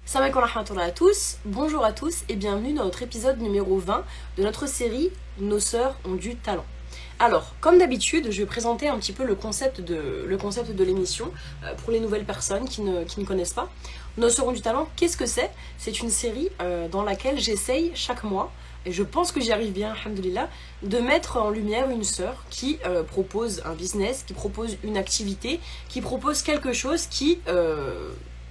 Salam alaikum wa rahmatullahi à tous, bonjour à tous et bienvenue dans notre épisode numéro 20 de notre série Nos sœurs ont du talent. Alors, comme d'habitude, je vais présenter un petit peu le concept de l'émission pour les nouvelles personnes qui ne connaissent pas. Nos sœurs ont du talent, qu'est-ce que c'est? C'est une série dans laquelle j'essaye chaque mois, et je pense que j'y arrive bien, alhamdoulilah, de mettre en lumière une sœur qui propose un business, qui propose une activité, qui propose quelque chose qui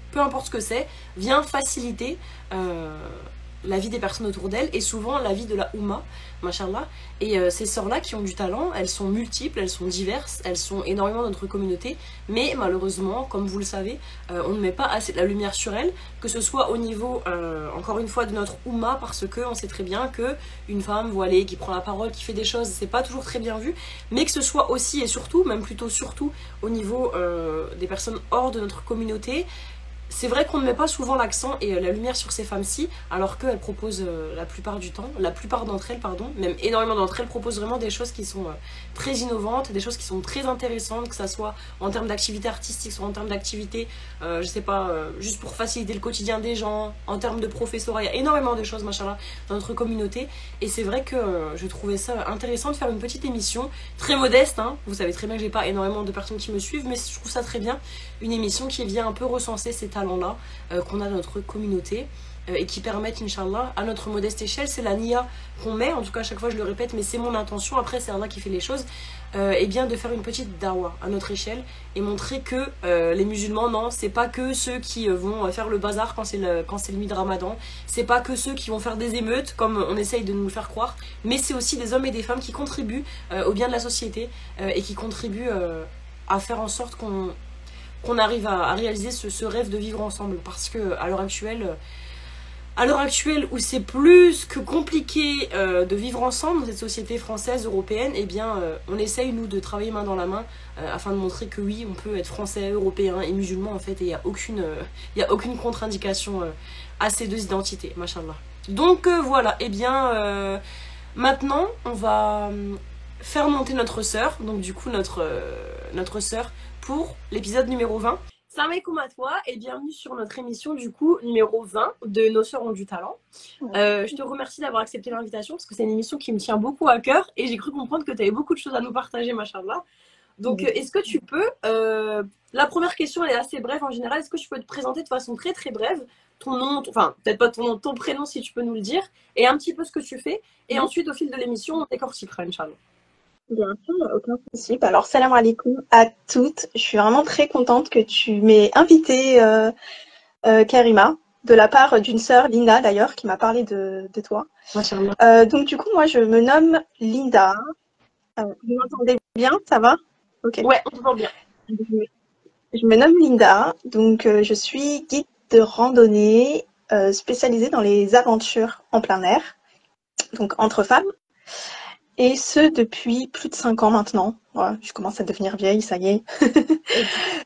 peu importe ce que c'est, vient faciliter la vie des personnes autour d'elle et souvent la vie de la Oumma, machallah. Et ces sœurs-là qui ont du talent, elles sont multiples, elles sont diverses, elles sont énormément dans notre communauté, mais malheureusement, comme vous le savez, on ne met pas assez de la lumière sur elles, que ce soit au niveau, encore une fois, de notre Oumma, parce qu'on sait très bien qu'une femme voilée qui prend la parole, qui fait des choses, c'est pas toujours très bien vu, mais que ce soit aussi et surtout, même plutôt surtout, au niveau des personnes hors de notre communauté. C'est vrai qu'on ne met pas souvent l'accent et la lumière sur ces femmes-ci, alors qu'elles proposent la plupart du temps, la plupart d'entre elles, pardon, même énormément d'entre elles proposent vraiment des choses qui sont très innovantes, des choses qui sont très intéressantes, que ça soit en termes d'activité artistique, soit en termes d'activité, je sais pas, juste pour faciliter le quotidien des gens, en termes de professorat, il y a énormément de choses, machallah, dans notre communauté, et c'est vrai que je trouvais ça intéressant de faire une petite émission, très modeste, hein. Vous savez très bien que j'ai pas énormément de personnes qui me suivent, mais je trouve ça très bien, une émission qui vient un peu recenser ces talents-là qu'on a dans notre communauté et qui permettent, Inch'Allah, à notre modeste échelle, c'est la niya qu'on met, en tout cas à chaque fois je le répète, mais c'est mon intention, après c'est Allah qui fait les choses, et bien de faire une petite dawa à notre échelle et montrer que les musulmans, non, c'est pas que ceux qui vont faire le bazar quand c'est le nuit de Ramadan, c'est pas que ceux qui vont faire des émeutes comme on essaye de nous le faire croire, mais c'est aussi des hommes et des femmes qui contribuent au bien de la société et qui contribuent à faire en sorte qu'on arrive à réaliser ce rêve de vivre ensemble, parce que à l'heure actuelle où c'est plus que compliqué de vivre ensemble dans cette société française, européenne, eh bien on essaye nous de travailler main dans la main afin de montrer que oui, on peut être français, européen et musulman en fait, et il n'y a aucune contre-indication à ces deux identités, machallah. Donc voilà, et bien maintenant on va faire monter notre sœur, donc du coup notre sœur pour l'épisode numéro 20. Salam alaikum à toi et bienvenue sur notre émission du coup numéro 20 de Nos sœurs ont du talent. Je te remercie d'avoir accepté l'invitation parce que c'est une émission qui me tient beaucoup à cœur et j'ai cru comprendre que tu avais beaucoup de choses à nous partager, machallah. Donc est-ce que tu peux, la première question elle est assez brève en général, est-ce que tu peux te présenter de façon très très brève, ton nom, enfin peut-être pas ton nom, ton prénom si tu peux nous le dire, et un petit peu ce que tu fais, et ensuite au fil de l'émission on décortiquera, Inch'Allah. Bien sûr, aucun souci. Alors, salam alaikum à toutes. Je suis vraiment très contente que tu m'aies invitée, Karima, de la part d'une sœur, Linda d'ailleurs, qui m'a parlé de toi. Donc, du coup, moi, je me nomme Linda. Vous m'entendez bien? Ça va? Ok. Ouais, on t'entend bien. Je me nomme Linda. Donc, je suis guide de randonnée spécialisée dans les aventures en plein air, donc entre femmes. Et ce, depuis plus de 5 ans maintenant. Ouais, je commence à devenir vieille, ça y est.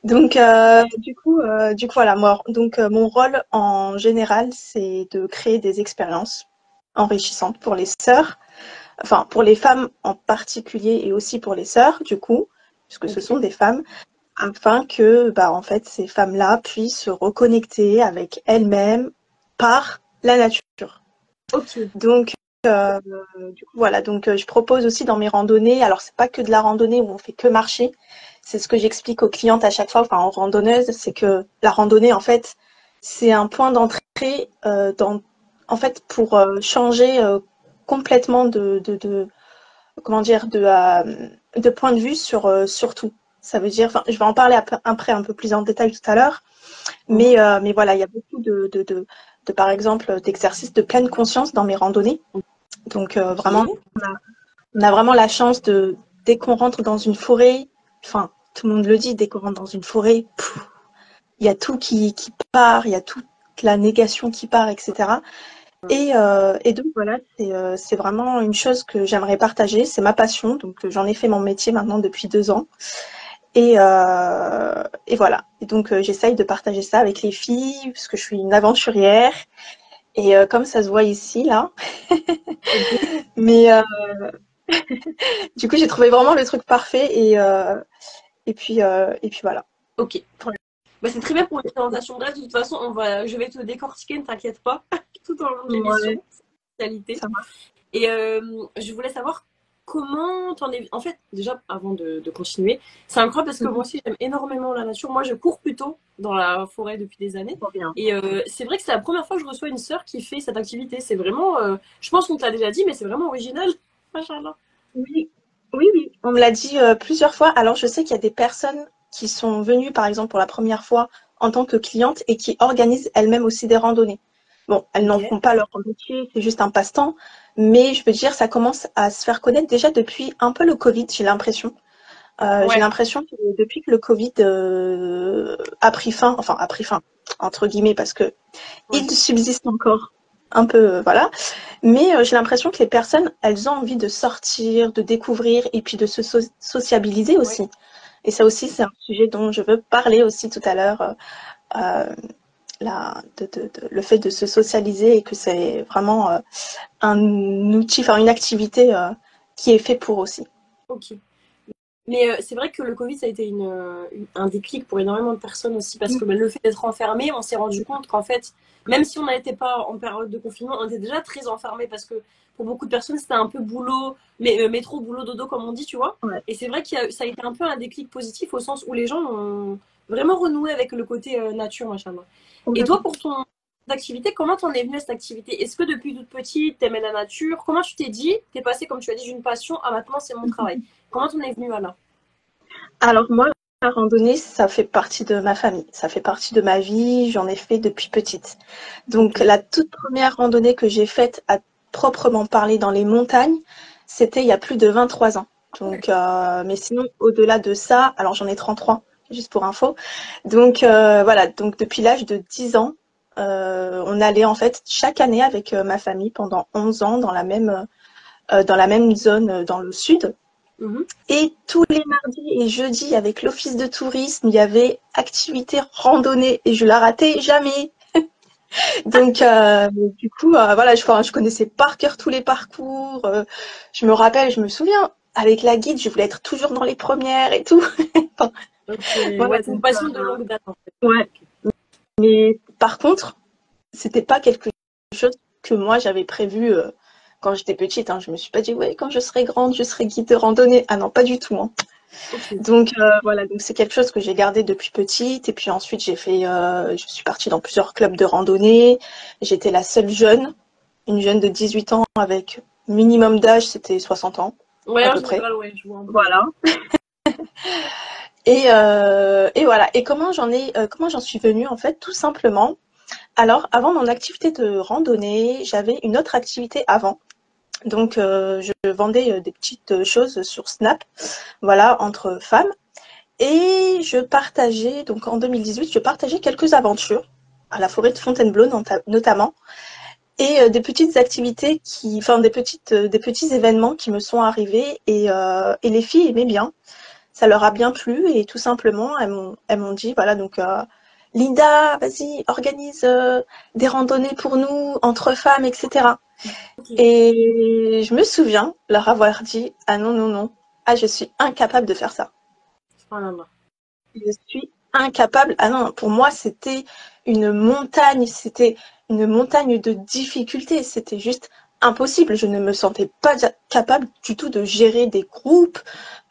Donc, du coup, voilà. Mon rôle en général, c'est de créer des expériences enrichissantes pour les sœurs, enfin pour les femmes en particulier et aussi pour les sœurs, du coup, puisque ce sont des femmes, afin que, en fait, ces femmes-là puissent se reconnecter avec elles-mêmes par la nature. Ok. Donc, du coup, voilà, je propose aussi dans mes randonnées, alors c'est pas que de la randonnée où on fait que marcher, c'est ce que j'explique aux clientes à chaque fois, enfin aux randonneuses, c'est que la randonnée, en fait, c'est un point d'entrée en fait, pour changer complètement comment dire, de point de vue sur tout. Ça veut dire, enfin, je vais en parler après un peu plus en détail tout à l'heure, mais voilà, il y a beaucoup par exemple, d'exercices de pleine conscience dans mes randonnées. Donc vraiment, on a vraiment la chance dès qu'on rentre dans une forêt, enfin tout le monde le dit, dès qu'on rentre dans une forêt, il y a tout qui part, il y a toute la négation qui part, etc. Et donc voilà, c'est vraiment une chose que j'aimerais partager, c'est ma passion, donc j'en ai fait mon métier maintenant depuis 2 ans. Et voilà. Et donc j'essaye de partager ça avec les filles, parce que je suis une aventurière. Et comme ça se voit ici, là. Mais du coup, j'ai trouvé vraiment le truc parfait et puis voilà. Ok. Bah, c'est très bien pour une présentation brève. De toute façon, je vais te décortiquer, ne t'inquiète pas, tout au long de l'émission. Ouais, Qualité. ça marche. Et je voulais savoir comment t'en es. En fait, déjà, avant de continuer, c'est incroyable parce que moi Mhm. aussi, j'aime énormément la nature. Moi, je cours plutôt dans la forêt depuis des années. Trop bien. Et c'est vrai que c'est la première fois que je reçois une sœur qui fait cette activité. C'est vraiment. Je pense qu'on te l'a déjà dit, mais c'est vraiment original. Machallah. Oui, oui, oui. On me l'a dit plusieurs fois. Alors, je sais qu'il y a des personnes qui sont venues, par exemple, pour la première fois en tant que clientes et qui organisent elles-mêmes aussi des randonnées. Bon, elles n'en Ok. font pas leur métier, c'est juste un passe-temps. Mais je veux dire, ça commence à se faire connaître déjà depuis un peu le Covid, j'ai l'impression. J'ai Ouais. l'impression que depuis que le Covid a pris fin, enfin a pris fin, entre guillemets, parce que Ouais. il subsiste encore un peu, voilà. Mais j'ai l'impression que les personnes, elles ont envie de sortir, de découvrir et puis de se sociabiliser Ouais. aussi. Et ça aussi, c'est un sujet dont je veux parler aussi tout à l'heure, le fait de se socialiser et que c'est vraiment un outil, enfin une activité qui est fait pour aussi. Ok. Mais c'est vrai que le Covid, ça a été un déclic pour énormément de personnes aussi, parce que bah, le fait d'être enfermé, on s'est rendu compte qu'en fait, même si on n'était pas en période de confinement, on était déjà très enfermé, parce que pour beaucoup de personnes, c'était un peu boulot, mais métro, boulot, dodo, comme on dit, tu vois. Ouais. Et c'est vrai que ça a été un peu un déclic positif au sens où les gens ont vraiment renoué avec le côté nature, machin. Et toi, pour ton activité, comment t'en es venue à cette activité? Est-ce que depuis toute petite, t'aimais la nature? Comment tu t'es dit, t'es passé, comme tu as dit, d'une passion à maintenant c'est mon travail? Comment t'en es venue à là? Alors moi, la randonnée, ça fait partie de ma famille, ça fait partie de ma vie, j'en ai fait depuis petite. Donc Ok. la toute première randonnée que j'ai faite à proprement parler dans les montagnes, c'était il y a plus de 23 ans. Donc, mais sinon, au-delà de ça, alors j'en ai 33, juste pour info. Donc voilà, donc depuis l'âge de 10 ans, on allait en fait chaque année avec ma famille pendant 11 ans dans la même zone dans le sud. Mhm. Et tous les mardis et jeudis, avec l'office de tourisme, il y avait activité randonnée et je la ratais jamais. Donc, du coup, voilà, je connaissais par cœur tous les parcours. Je me rappelle, je me souviens, avec la guide, je voulais être toujours dans les premières et tout. Enfin, Ok. voilà, Ouais, c'est une donc, passion de longue date en fait. ouais. Ok. Mais par contre, c'était pas quelque chose que moi j'avais prévu quand j'étais petite. Hein. Je me suis pas dit, ouais, quand je serai grande, je serai guide de randonnée. Ah non, pas du tout. Hein. Ok. Donc voilà, donc c'est quelque chose que j'ai gardé depuis petite. Et puis ensuite, je suis partie dans plusieurs clubs de randonnée. J'étais la seule jeune, une jeune de 18 ans avec minimum d'âge, c'était 60 ans Ouais, à en peu près. général, ouais, je vois un peu. Ouais. Voilà. Et voilà. Et comment j'en suis venue en fait, tout simplement. Alors, avant mon activité de randonnée, j'avais une autre activité avant. Donc, je vendais des petites choses sur Snap, voilà, entre femmes. Et je partageais, donc en 2018, je partageais quelques aventures à la forêt de Fontainebleau notamment, et des petites activités enfin des petits événements qui me sont arrivés et les filles aimaient bien. Ça leur a bien plu et tout simplement elles m'ont dit voilà donc Linda, vas-y organise des randonnées pour nous entre femmes etc. Ok. Et je me souviens leur avoir dit ah non non non ah je suis incapable de faire ça. Subhanallah. Je suis incapable. Ah non, pour moi, c'était une montagne de difficultés. C'était juste impossible. Je ne me sentais pas capable du tout de gérer des groupes,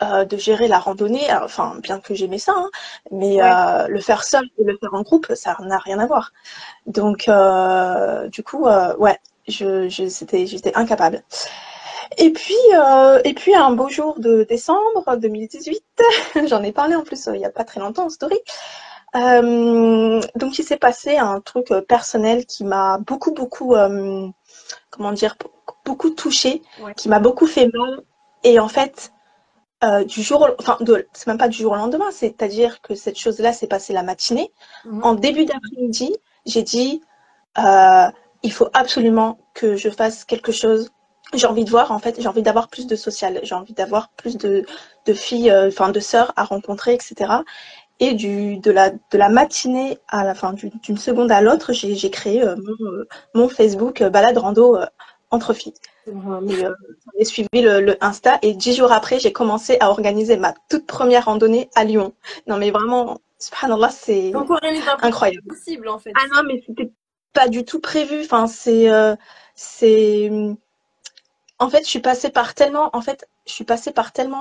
de gérer la randonnée. Enfin, bien que j'aimais ça, hein, mais Ouais. le faire seul et le faire en groupe, ça n'a rien à voir. Donc, du coup, ouais, j'étais incapable. Et puis un beau jour de décembre 2018, j'en ai parlé en plus il n'y a pas très longtemps en story. Donc il s'est passé un truc personnel qui m'a beaucoup, comment dire, beaucoup touchée, Ouais. qui m'a beaucoup fait mal. Et en fait, c'est même pas du jour au lendemain, c'est-à-dire que cette chose-là s'est passée la matinée. Mhm. En début d'après-midi, j'ai dit, euh, il faut absolument que je fasse quelque chose. J'ai envie de voir, en fait, j'ai envie d'avoir plus de social, j'ai envie d'avoir plus de filles, enfin de sœurs à rencontrer, etc. Et de la matinée à la fin, d'une seconde à l'autre, j'ai créé mon Facebook balade rando entre filles. C'est vraiment Et j'ai suivi le Insta et 10 jours après, j'ai commencé à organiser ma toute première randonnée à Lyon. Non mais vraiment, subhanallah, c'est donc, rien n'est incroyable. impossible en fait. Ah non, mais c'était pas du tout prévu. Enfin, c'est, en fait, je suis passée par tellement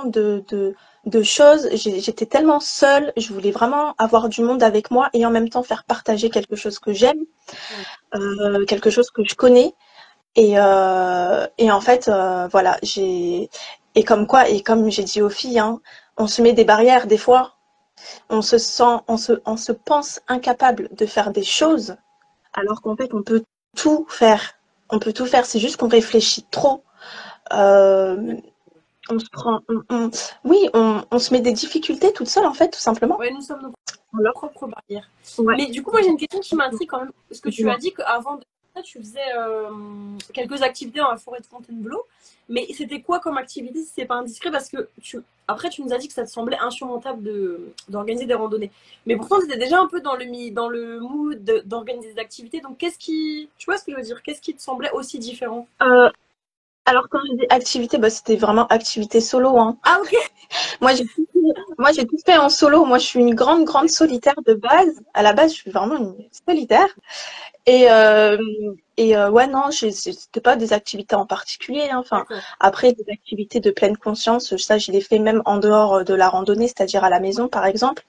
de choses. J'étais tellement seule. Je voulais vraiment avoir du monde avec moi et en même temps faire partager quelque chose que j'aime, quelque chose que je connais. Et en fait, voilà, et comme quoi, et comme j'ai dit aux filles, hein, on se met des barrières des fois. On se pense incapable de faire des choses, alors qu'en fait, on peut tout faire. On peut tout faire. C'est juste qu'on réfléchit trop. Euh, on se prend, oui, on se met des difficultés toute seule, en fait, tout simplement. Ouais, nous sommes nos Alors, propres barrières. ouais. Mais du coup, moi j'ai une question qui m'intrigue quand même. Parce que tu Dis-moi. as dit qu'avant de ça, tu faisais quelques activités dans la forêt de Fontainebleau. Mais c'était quoi comme activité si c'est pas indiscret? Parce que après, tu nous as dit que ça te semblait insurmontable d'organiser des randonnées. Mais pourtant, tu étais déjà un peu dans le mood d'organiser des activités. Donc, qu'est-ce qui. Tu vois ce que je veux dire? Qu'est-ce qui te semblait aussi différent? Euh, alors, quand je dis activité, bah, c'était vraiment activité solo, hein. Ah, ok! Moi, j'ai tout fait en solo. Moi, je suis une grande, grande solitaire de base. À la base, je suis vraiment une solitaire. Et, euh, ouais, non, c'était pas des activités en particulier, hein. Enfin, D'accord. après, des activités de pleine conscience, ça, je les fais même en dehors de la randonnée, c'est-à-dire à la maison, par exemple.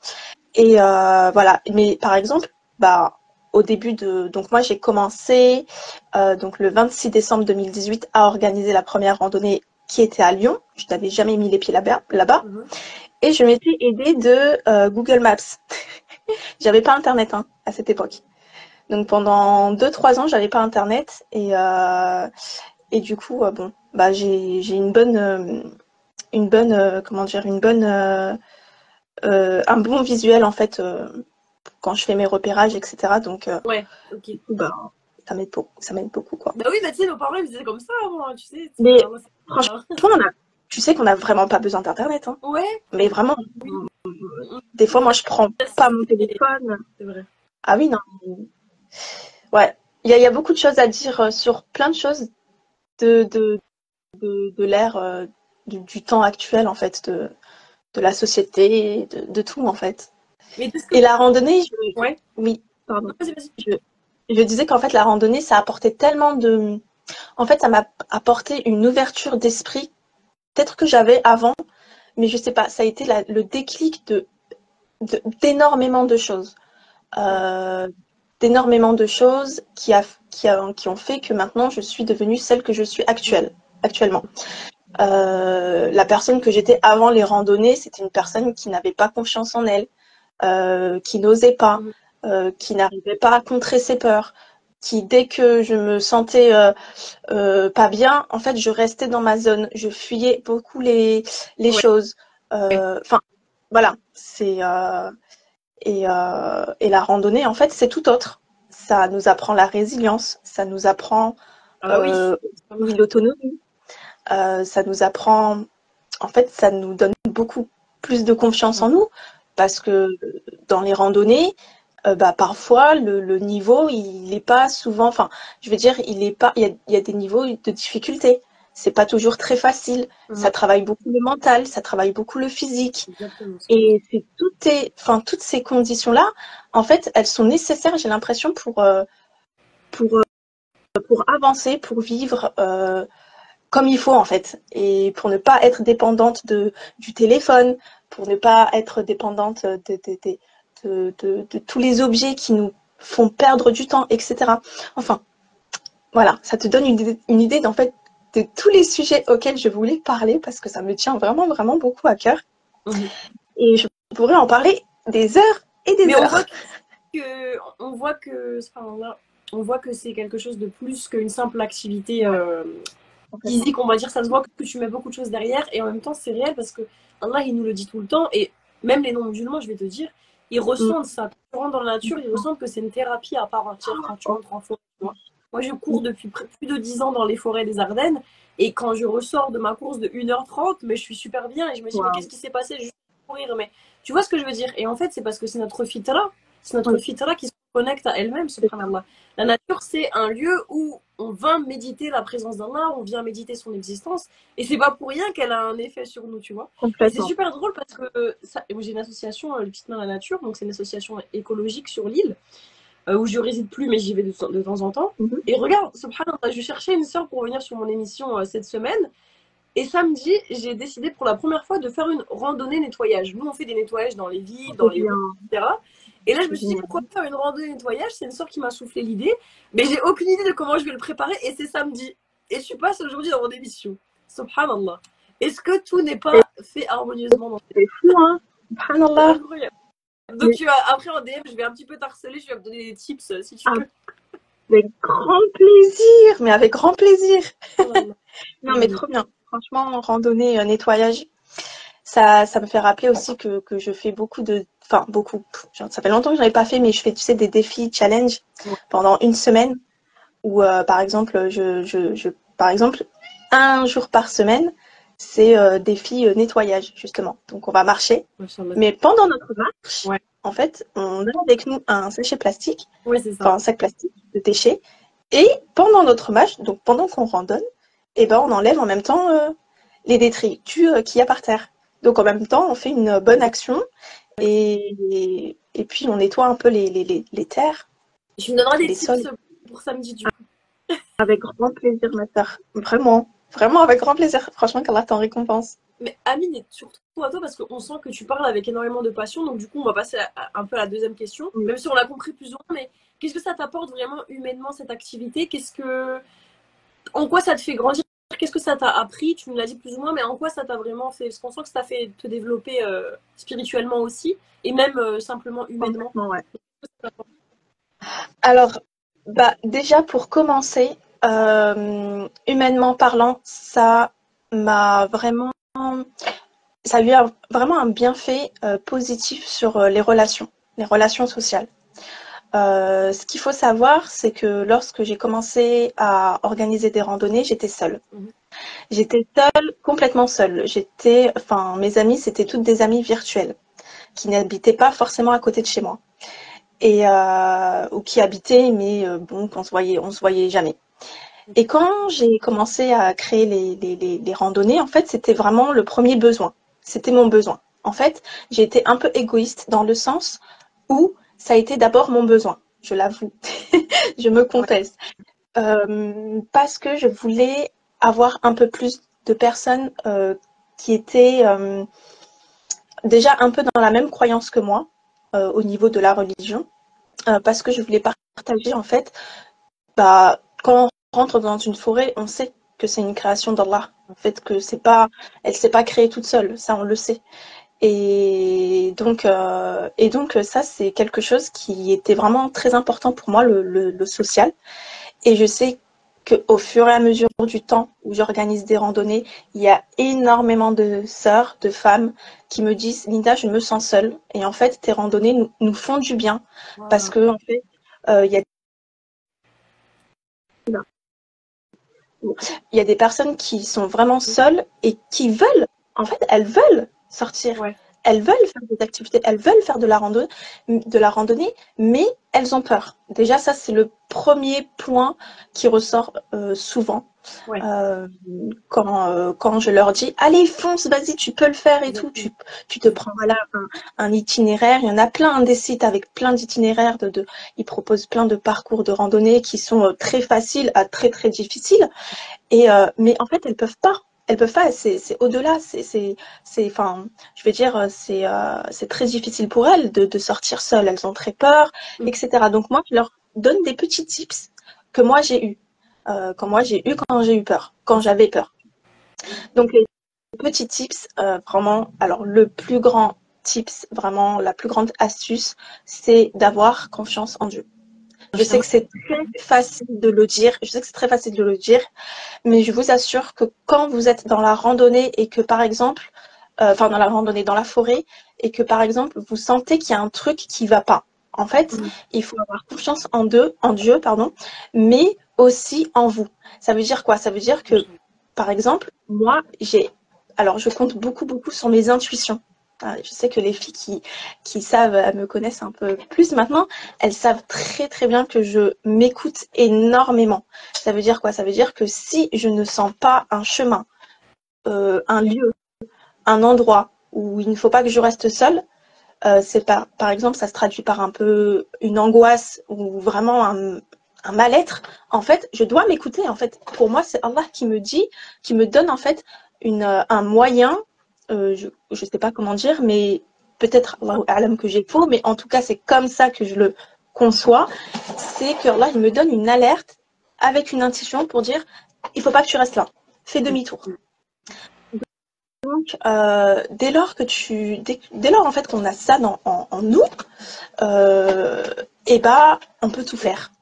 Et voilà. Mais par exemple, bah, au début de, donc moi, j'ai commencé donc le 26 décembre 2018 à organiser la première randonnée qui était à Lyon. Je n'avais jamais mis les pieds là-bas. Et je m'étais aidée de Google Maps. J'avais pas Internet, hein, à cette époque. Donc pendant 2-3 ans, j'avais pas Internet et du coup, bon, bah j'ai une bonne comment dire, un bon visuel en fait quand je fais mes repérages, etc. Donc Ouais, ok. bah ça m'aide beaucoup quoi. Bah oui, bah tu sais, nos parents ils faisaient comme ça avant, hein, tu sais. Mais franchement, Enfin, tu sais qu'on a vraiment pas besoin d'Internet, hein. ouais, Mais vraiment, oui, des fois, moi, je prends pas mon c'est téléphone. vrai. Ah oui, non. Ouais. Il y a beaucoup de choses à dire sur plein de choses de, de, de l'ère du temps actuel, en fait, de la société, de tout, en fait. Mais tout ce que. Et la randonnée, Ouais, oui, pardon. vas-y, vas-y. Je disais qu'en fait, la randonnée, ça a apporté tellement de. En fait, ça m'a apporté une ouverture d'esprit, peut-être que j'avais avant, mais je sais pas, ça a été le déclic d'énormément de choses. Euh, d'énormément de choses qui ont fait que maintenant je suis devenue celle que je suis actuellement. La personne que j'étais avant les randonnées, c'était une personne qui n'avait pas confiance en elle, qui n'osait pas, qui n'arrivait pas à contrer ses peurs, qui dès que je me sentais pas bien, en fait, je restais dans ma zone, je fuyais beaucoup les Ouais, choses. Enfin, voilà, et la randonnée, en fait, c'est tout autre. Ça nous apprend la résilience, ça nous apprend ah bah oui. l'autonomie, ça nous apprend, en fait, ça nous donne beaucoup plus de confiance en nous parce que dans les randonnées, bah, parfois, le niveau, il n'est pas souvent, enfin, je veux dire, il y a des niveaux de difficulté. C'est pas toujours très facile. Ça travaille beaucoup le mental, ça travaille beaucoup le physique. Exactement. Et toutes ces conditions-là, en fait, elles sont nécessaires, j'ai l'impression, pour, pour avancer, pour vivre comme il faut, en fait. Et pour ne pas être dépendante du téléphone, pour ne pas être dépendante de tous les objets qui nous font perdre du temps, etc. Enfin, voilà, ça te donne une idée, en fait, de tous les sujets auxquels je voulais parler parce que ça me tient vraiment, vraiment beaucoup à cœur. Et je pourrais en parler des heures et des Mais heures. on voit que c'est quelque chose de plus qu'une simple activité physique, on va dire. Ça se voit que tu mets beaucoup de choses derrière et en même temps c'est réel parce que Allah il nous le dit tout le temps et même les non-musulmans, je vais te dire, ils ressentent ça. Quand tu rentres dans la nature, ils ressentent que c'est une thérapie à part entière quand tu rentres en forêt. Moi, je cours depuis plus de 10 ans dans les forêts des Ardennes et quand je ressors de ma course de 1h30, mais je suis super bien et je me dis mais qu'est-ce qui s'est passé juste pour courir, mais tu vois ce que je veux dire? Et en fait, c'est parce que c'est notre fitra qui se connecte à elle-même, subhanallah. La nature, c'est un lieu où on vient méditer la présence d'Allah, on vient méditer son existence. Et c'est pas pour rien qu'elle a un effet sur nous, tu vois. Et c'est Complètement. super drôle parce que j'ai une association, les Petites Mains à la Nature, donc c'est une association écologique sur l'île, où je réside plus, mais j'y vais de temps en temps. Mhm. Et regarde, subhanallah, je cherchais une sœur pour venir sur mon émission cette semaine. Et samedi, j'ai décidé pour la première fois de faire une randonnée nettoyage. Nous, on fait des nettoyages dans les villes, dans C'est les bien, rues, etc. Et là, je me c'est suis dit, génial. pourquoi faire une randonnée nettoyage? C'est une sœur qui m'a soufflé l'idée, mais j'ai aucune idée de comment je vais le préparer. Et c'est samedi. Et je passe aujourd'hui dans mon émission. Subhanallah. Est-ce que tout n'est Et pas fait harmonieusement dans c'est fou, hein? C'est Subhanallah. incroyable. Donc, Mais tu vas, après en DM, je vais un petit peu t'harceler, je vais me donner des tips si tu veux. avec grand plaisir, mais avec grand plaisir. Subhanallah. Non, mais trop bien. Franchement, randonnée, nettoyage, ça me fait rappeler aussi que je fais beaucoup de... Enfin, beaucoup. Ça fait longtemps que je n'en ai pas fait, mais je fais, tu sais, des défis challenge Ouais. pendant une semaine où, par exemple, par exemple, un jour par semaine, c'est défi nettoyage, justement. Donc, on va marcher. Mais pendant notre marche, Ouais. en fait, on a avec nous un sachet plastique, Ouais, c'est ça. enfin un sac plastique de déchets. Et pendant notre marche, donc pendant qu'on randonne, eh ben, on enlève en même temps les détritus qu'il y a par terre. Donc en même temps, on fait une bonne action et puis on nettoie un peu les terres, Tu me donneras des les tips sols. pour samedi, du coup. Avec grand plaisir, ma sœur. Vraiment, vraiment avec grand plaisir. Franchement, qu'Allah t'en récompense. Mais Amine, et surtout à toi, parce qu'on sent que tu parles avec énormément de passion. Donc, du coup, on va passer un peu à la deuxième question. Oui. Même si on l'a compris plus ou moins, mais qu'est-ce que ça t'apporte vraiment humainement, cette activité? En quoi ça te fait grandir? Qu'est-ce que ça t'a appris? Tu me l'as dit plus ou moins, mais en quoi ça t'a vraiment fait? Parce qu'on sent que ça t'a fait te développer spirituellement aussi, et même simplement humainement. Complètement, ouais. Alors, bah, déjà pour commencer, humainement parlant, m'a vraiment, ça a eu vraiment un bienfait positif sur les relations sociales. Ce qu'il faut savoir, c'est que lorsque j'ai commencé à organiser des randonnées, j'étais seule. J'étais seule, complètement seule. Enfin, mes amies, c'était toutes des amies virtuelles qui n'habitaient pas forcément à côté de chez moi ou qui habitaient, mais bon, on se voyait jamais. Et quand j'ai commencé à créer les randonnées, en fait, c'était vraiment le premier besoin. C'était mon besoin. En fait, j'ai été un peu égoïste dans le sens où ça a été d'abord mon besoin, je l'avoue. Je me confesse. Parce que je voulais avoir un peu plus de personnes qui étaient déjà un peu dans la même croyance que moi au niveau de la religion. Parce que je voulais partager, en fait, quand on rentre dans une forêt, on sait que c'est une création d'Allah. En fait, elle s'est pas créée toute seule, ça on le sait. Et donc ça, c'est quelque chose qui était vraiment très important pour moi, le social. Et je sais qu'au fur et à mesure du temps où j'organise des randonnées, il y a énormément de sœurs, de femmes qui me disent, Linda, je me sens seule. Et en fait, tes randonnées nous font du bien. Parce que, en fait, il y a des personnes qui sont vraiment seules et qui veulent, en fait, elles veulent sortir. Ouais. Elles veulent faire des activités, elles veulent faire de la randonnée, mais elles ont peur. Déjà, ça, c'est le premier point qui ressort souvent. Ouais. Quand je leur dis, allez, fonce, vas-y, tu peux le faire et tout. Tu te prends voilà, un itinéraire. Il y en a plein des sites avec plein d'itinéraires. Ils proposent plein de parcours de randonnée qui sont très faciles à très, très difficiles. Mais en fait, elles peuvent pas. Elles peuvent pas. C'est au-delà. Enfin, je veux dire, c'est très difficile pour elles de sortir seules. Elles ont très peur, etc. Donc moi, je leur donne des petits tips que moi j'ai eu, quand j'ai eu peur, quand j'avais peur. Donc les petits tips, vraiment. Alors le plus grand tips, vraiment la plus grande astuce, c'est d'avoir confiance en Dieu. Je sais que c'est très facile de le dire. Mais je vous assure que quand vous êtes dans la randonnée et que par exemple, dans la randonnée, dans la forêt, et que par exemple, vous sentez qu'il y a un truc qui va pas. En fait, il faut avoir confiance en Dieu, mais aussi en vous. Ça veut dire quoi? Ça veut dire que, par exemple, moi, je compte beaucoup, beaucoup sur mes intuitions. Je sais que les filles qui savent, elles me connaissent un peu plus maintenant, elles savent très très bien que je m'écoute énormément. Ça veut dire quoi? Ça veut dire que si je ne sens pas un chemin, un lieu, un endroit où il ne faut pas que je reste seule, c'est par exemple, ça se traduit par un peu une angoisse ou vraiment un mal-être. En fait, je dois m'écouter. En fait, pour moi, c'est Allah qui me dit, qui me donne en fait un moyen. Je sais pas comment dire, mais peut-être Allahu a'lam que j'ai faux, mais en tout cas, c'est comme ça que je le conçois. C'est que Allah, il me donne une alerte avec une intuition pour dire, il faut pas que tu restes là. Fais demi-tour. Donc, dès lors en fait qu'on a ça en nous, et bah, on peut tout faire.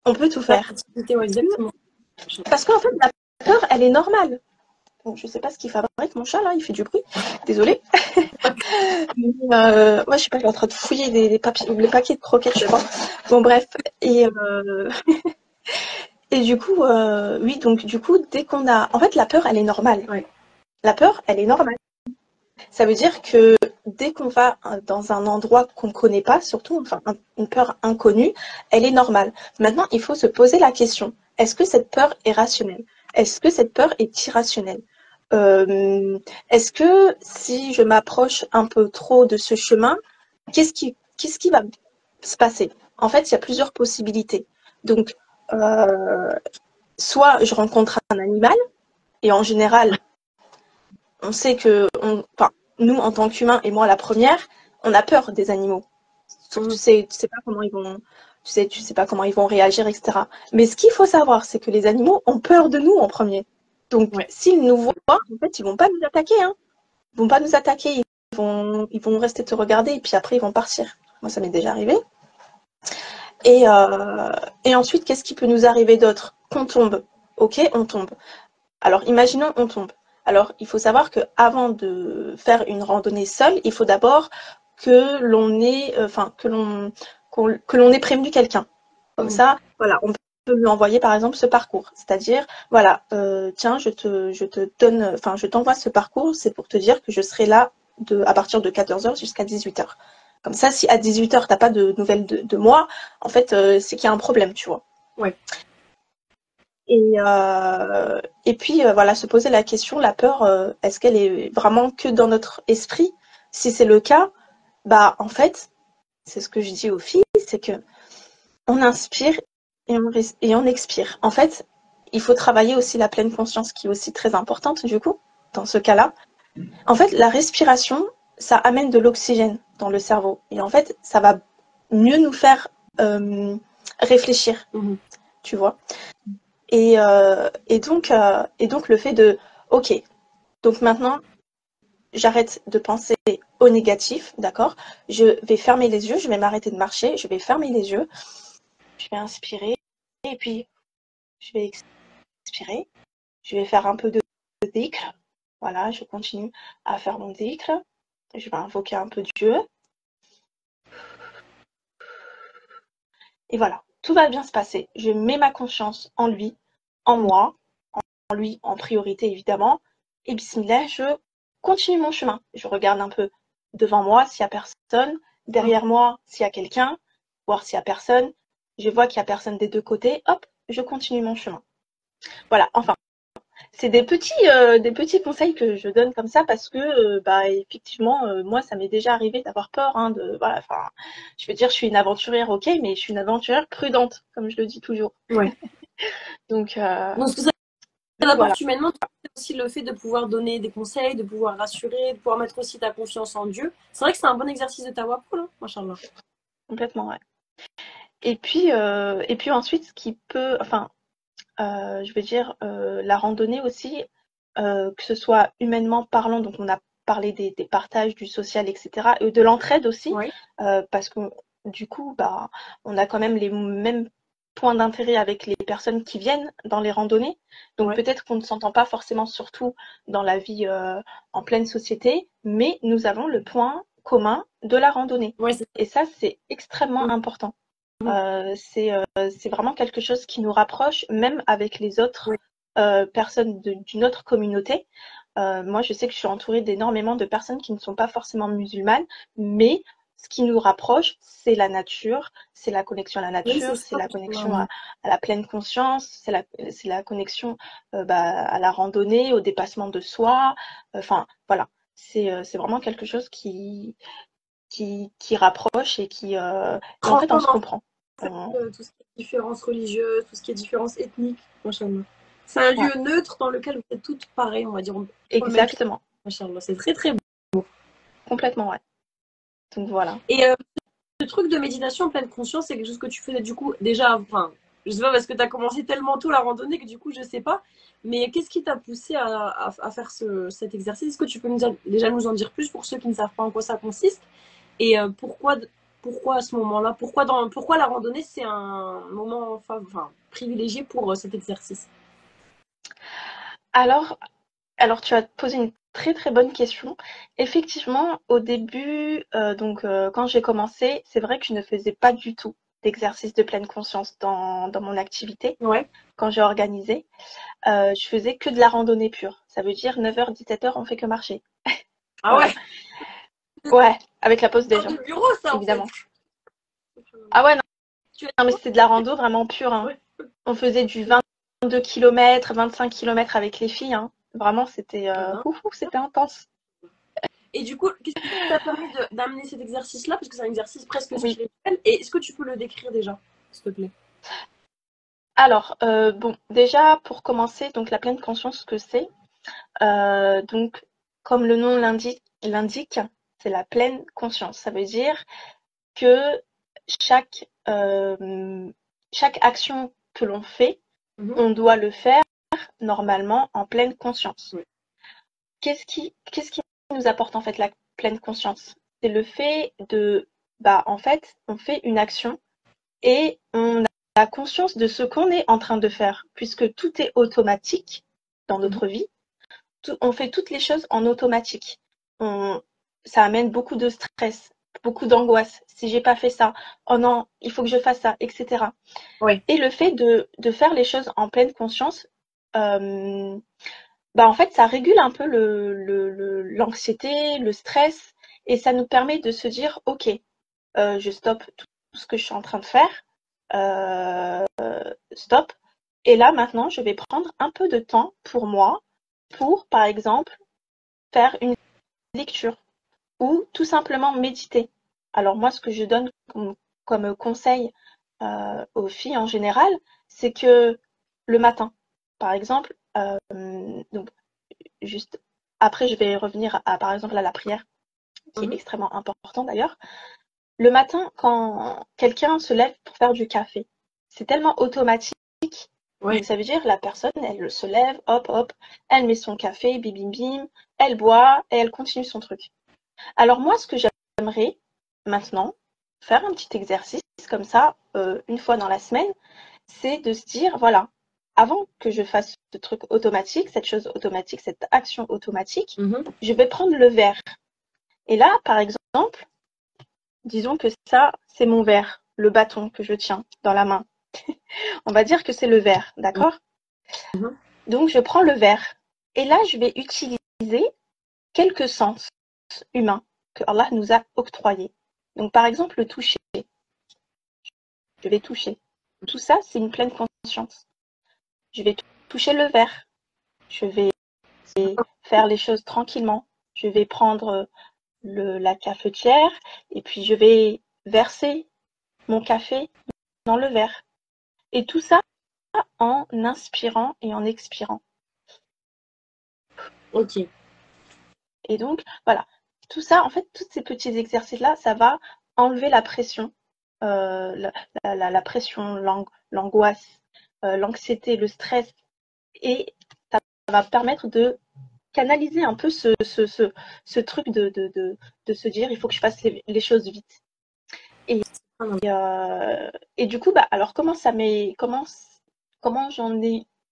On peut tout faire. Ouais, exactement. Parce qu'en fait, la peur, elle est normale. Bon, je sais pas ce qu'il fabrique, mon chat, là, il fait du bruit. Désolée. Moi, je sais pas, je suis en train de fouiller les paquets de croquettes, je sais pas. Bon, bref. Et du coup, oui, donc du coup, dès qu'on a... En fait, la peur, elle est normale. Ouais. La peur, elle est normale. Ça veut dire que dès qu'on va dans un endroit qu'on ne connaît pas, surtout enfin, une peur inconnue, elle est normale. Maintenant, il faut se poser la question, est-ce que cette peur est rationnelle? Est-ce que cette peur est irrationnelle? Est-ce que si je m'approche un peu trop de ce chemin, qu'est-ce qui va se passer? En fait, il y a plusieurs possibilités. Donc, soit je rencontre un animal, et en général, on sait que, nous, en tant qu'humains, et moi la première, on a peur des animaux. Tu sais pas comment ils vont, tu sais pas comment ils vont réagir, etc. Mais ce qu'il faut savoir, c'est que les animaux ont peur de nous en premier. Donc, s'ils nous voient, en fait, ils vont pas nous attaquer, hein. Ils vont pas nous attaquer, ils vont rester te regarder et puis après ils vont partir. Moi, ça m'est déjà arrivé. Et ensuite, qu'est-ce qui peut nous arriver d'autre? Qu'on tombe. Ok, on tombe. Alors, imaginons, on tombe. Alors, il faut savoir qu'avant de faire une randonnée seule, il faut d'abord que l'on ait prévenu quelqu'un. Comme ça, voilà, on peut lui envoyer par exemple ce parcours. C'est-à-dire, voilà, tiens, je t'envoie ce parcours, c'est pour te dire que je serai là à partir de 14h jusqu'à 18h. Comme ça, si à 18h, t'as pas de nouvelles de moi, en fait, c'est qu'il y a un problème, tu vois. Ouais. Et puis, voilà, se poser la question, la peur, est-ce qu'elle est vraiment que dans notre esprit? Si c'est le cas, bah, en fait, c'est ce que je dis aux filles, c'est que on inspire et on expire. En fait, il faut travailler aussi la pleine conscience, qui est aussi très importante, du coup, dans ce cas-là. En fait, la respiration, ça amène de l'oxygène dans le cerveau. Et en fait, ça va mieux nous faire réfléchir, tu vois. Et donc le fait de, ok, donc maintenant, j'arrête de penser au négatif, d'accord? Je vais fermer les yeux, je vais m'arrêter de marcher, je vais fermer les yeux, je vais inspirer, et puis je vais expirer, je vais faire un peu de dhikr, voilà, je continue à faire mon dhikr, je vais invoquer un peu Dieu, et voilà, tout va bien se passer. Je mets ma confiance en lui, en moi, en lui en priorité évidemment, et bismillah, je continue mon chemin. Je regarde un peu devant moi s'il n'y a personne, derrière moi s'il y a quelqu'un, voir s'il n'y a personne. Je vois qu'il n'y a personne des deux côtés, hop, je continue mon chemin. Voilà, enfin, c'est des petits conseils que je donne comme ça parce que, effectivement, moi, ça m'est déjà arrivé d'avoir peur, hein, voilà, enfin, je veux dire, je suis une aventurière, ok, mais je suis une aventurière prudente, comme je le dis toujours. Ouais. Donc, ce que ça apporte humainement, c'est aussi le fait de pouvoir donner des conseils, de pouvoir rassurer, de pouvoir mettre aussi ta confiance en Dieu. C'est vrai que c'est un bon exercice de tawakkul, hein, machallah. Complètement, ouais. Et puis ensuite, ce qui peut, enfin, je veux dire, la randonnée aussi, que ce soit humainement parlant, donc on a parlé des partages, du social, etc., et de l'entraide aussi, Oui. parce que du coup, bah, on a quand même les mêmes points d'intérêt avec les personnes qui viennent dans les randonnées. Donc peut-être qu'on ne s'entend pas forcément, surtout dans la vie en pleine société, mais nous avons le point commun de la randonnée. Ouais, et ça, c'est extrêmement important. C'est vraiment quelque chose qui nous rapproche, même avec les autres personnes d'une autre communauté. Moi, je sais que je suis entourée d'énormément de personnes qui ne sont pas forcément musulmanes, mais ce qui nous rapproche, c'est la nature, c'est la connexion à la Oui, c'est nature, c'est ça. la connexion à la pleine conscience, c'est la connexion à la randonnée, au dépassement de soi. Enfin, voilà, c'est vraiment quelque chose qui rapproche et en fait, on se Transcende en comprend. fait tout ce qui est différence religieuse, tout ce qui est différence ethnique, machallah. C'est un Ouais, lieu neutre dans lequel vous êtes toutes pareilles, on va dire, sur le même pied, exactement, machallah. C'est très très beau. complètement, ouais. Donc voilà. Et le truc de méditation en pleine conscience, c'est quelque chose que tu faisais du coup déjà, enfin, je sais pas parce que tu as commencé tellement tôt la randonnée que du coup je sais pas, mais qu'est-ce qui t'a poussé à faire cet exercice? Est-ce que tu peux déjà nous en dire plus pour ceux qui ne savent pas en quoi ça consiste? Et pourquoi à ce moment-là? Pourquoi la randonnée c'est un moment enfin, privilégié pour cet exercice? Alors, Alors, tu as posé une très très bonne question. Effectivement, au début, quand j'ai commencé, c'est vrai que je ne faisais pas du tout d'exercice de pleine conscience dans mon activité. Ouais. Quand j'ai organisé, je faisais que de la randonnée pure. Ça veut dire 9h, 17h, on fait que marcher. Ah ouais, Voilà. Ouais, avec la pause genre déjà, de bureau ça en fait. évidemment. Ah ouais, non, Tu as non, mais c'était de la rando vraiment pure, hein. ouais. On faisait du 22 km, 25 km avec les filles, hein. Vraiment, c'était Eh ben. c'était intense. Et du coup, qu'est-ce qui t'a permis d'amener cet exercice-là? Parce que c'est un exercice presque Oui. spirituel. Et est-ce que tu peux le décrire déjà, s'il te plaît? Alors, bon, déjà pour commencer, donc la pleine conscience, ce que c'est, donc comme le nom l'indique, c'est la pleine conscience. Ça veut dire que chaque, chaque action que l'on fait, Mhm. on doit le faire normalement en pleine conscience. Oui. Qu'est-ce qui nous apporte en fait la pleine conscience? C'est le fait en fait, on fait une action et on a conscience de ce qu'on est en train de faire, puisque tout est automatique dans Mhm. notre vie. On fait toutes les choses en automatique. Ça amène beaucoup de stress, beaucoup d'angoisse. Si j'ai pas fait ça, oh non, il faut que je fasse ça, etc. Oui. Et le fait de faire les choses en pleine conscience, euh, en fait, ça régule un peu l'anxiété, le stress, et ça nous permet de se dire, ok, je stoppe tout ce que je suis en train de faire, euh, stop. Et là, maintenant, je vais prendre un peu de temps pour moi, pour, par exemple, faire une lecture ou tout simplement méditer. Alors moi, ce que je donne comme conseil aux filles en général, c'est que le matin, par exemple, donc juste après, je vais revenir par exemple, à la prière, qui est Mhm. extrêmement important d'ailleurs. Le matin, quand quelqu'un se lève pour faire du café, c'est tellement automatique. Oui. Donc ça veut dire la personne, elle se lève, hop, hop, elle met son café, bim, bim, bim, elle boit et elle continue son truc. Alors moi, ce que j'aimerais maintenant, faire un petit exercice comme ça, une fois dans la semaine, c'est de se dire, voilà, avant que je fasse ce truc automatique, cette chose automatique, cette action automatique, Mhm. je vais prendre le verre. Et là, par exemple, disons que ça, c'est mon verre, le bâton que je tiens dans la main. On va dire que c'est le verre, d'accord? Mhm. Donc, je prends le verre. Et là, je vais utiliser quelques sens humains que Allah nous a octroyés. Donc, par exemple, le toucher. Je vais toucher. Tout ça, c'est une pleine conscience. Je vais toucher le verre. Je vais faire les choses tranquillement. Je vais prendre la cafetière et puis je vais verser mon café dans le verre. Et tout ça en inspirant et en expirant. Ok. Et donc, voilà. Tout ça, en fait, tous ces petits exercices-là, ça va enlever la pression, la pression, l'angoisse, l'anxiété, le stress. Et ça va permettre de canaliser un peu ce truc de se dire, il faut que je fasse les choses vite. Et, et du coup, alors comment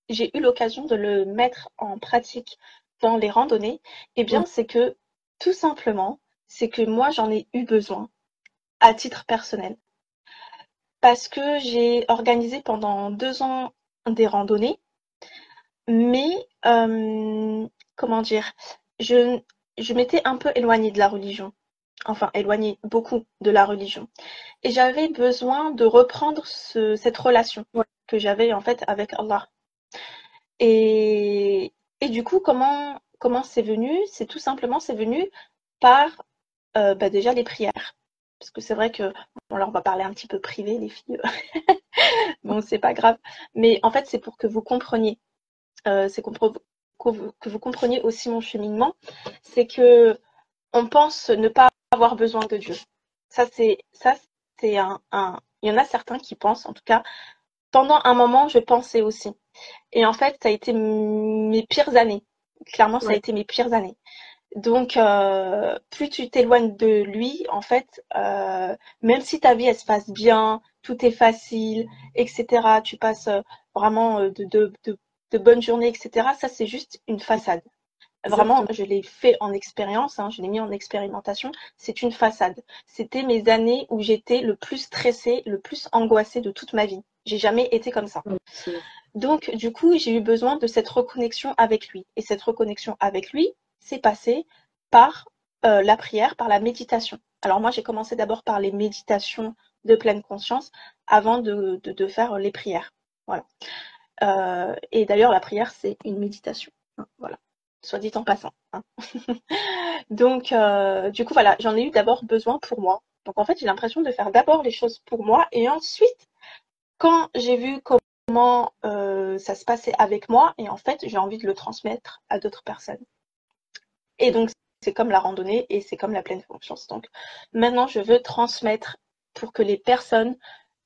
j'ai eu l'occasion de le mettre en pratique dans les randonnées? Eh Mhm. bien, c'est que tout simplement, c'est que moi, j'en ai eu besoin à titre personnel. Parce que j'ai organisé pendant 2 ans des randonnées, mais comment dire, je, je m'étais un peu éloignée de la religion. Enfin, éloignée beaucoup de la religion. Et j'avais besoin de reprendre cette relation Ouais. que j'avais en fait avec Allah. Et, et du coup, comment c'est venu? C'est tout simplement, c'est venu par déjà les prières. Parce que c'est vrai que, bon, là, on va parler un petit peu privé, les filles. Bon, c'est pas grave. Mais en fait, c'est pour que vous compreniez. Que vous compreniez aussi mon cheminement. C'est que on pense ne pas avoir besoin de Dieu. Ça, c'est il y en a certains qui pensent, en tout cas. Pendant un moment, je pensais aussi. Et en fait, ça a été mes pires années. Clairement, ça a Ouais. été mes pires années. Donc, plus tu t'éloignes de lui, en fait, même si ta vie, elle se passe bien, tout est facile, etc., tu passes vraiment de bonnes journées, etc., ça, c'est juste une façade. Vraiment, Exactement. je l'ai fait en expérience, hein, je l'ai mis en expérimentation, c'est une façade. C'était mes années où j'étais le plus stressée, le plus angoissée de toute ma vie. J'ai jamais été comme ça. Ouais. Donc, du coup, j'ai eu besoin de cette reconnexion avec lui. Et cette reconnexion avec lui s'est passée par la prière, par la méditation. Alors moi, j'ai commencé d'abord par les méditations de pleine conscience avant de faire les prières. Voilà. Et d'ailleurs, la prière, c'est une méditation. Hein, voilà. Soit dit en passant. Hein. Donc, du coup, voilà, j'en ai eu d'abord besoin pour moi. Donc, en fait, j'ai l'impression de faire d'abord les choses pour moi et ensuite, quand j'ai vu comment ça se passait avec moi, et en fait, j'ai envie de le transmettre à d'autres personnes. Et donc, c'est comme la randonnée et c'est comme la pleine conscience. Donc, maintenant, je veux transmettre pour que les personnes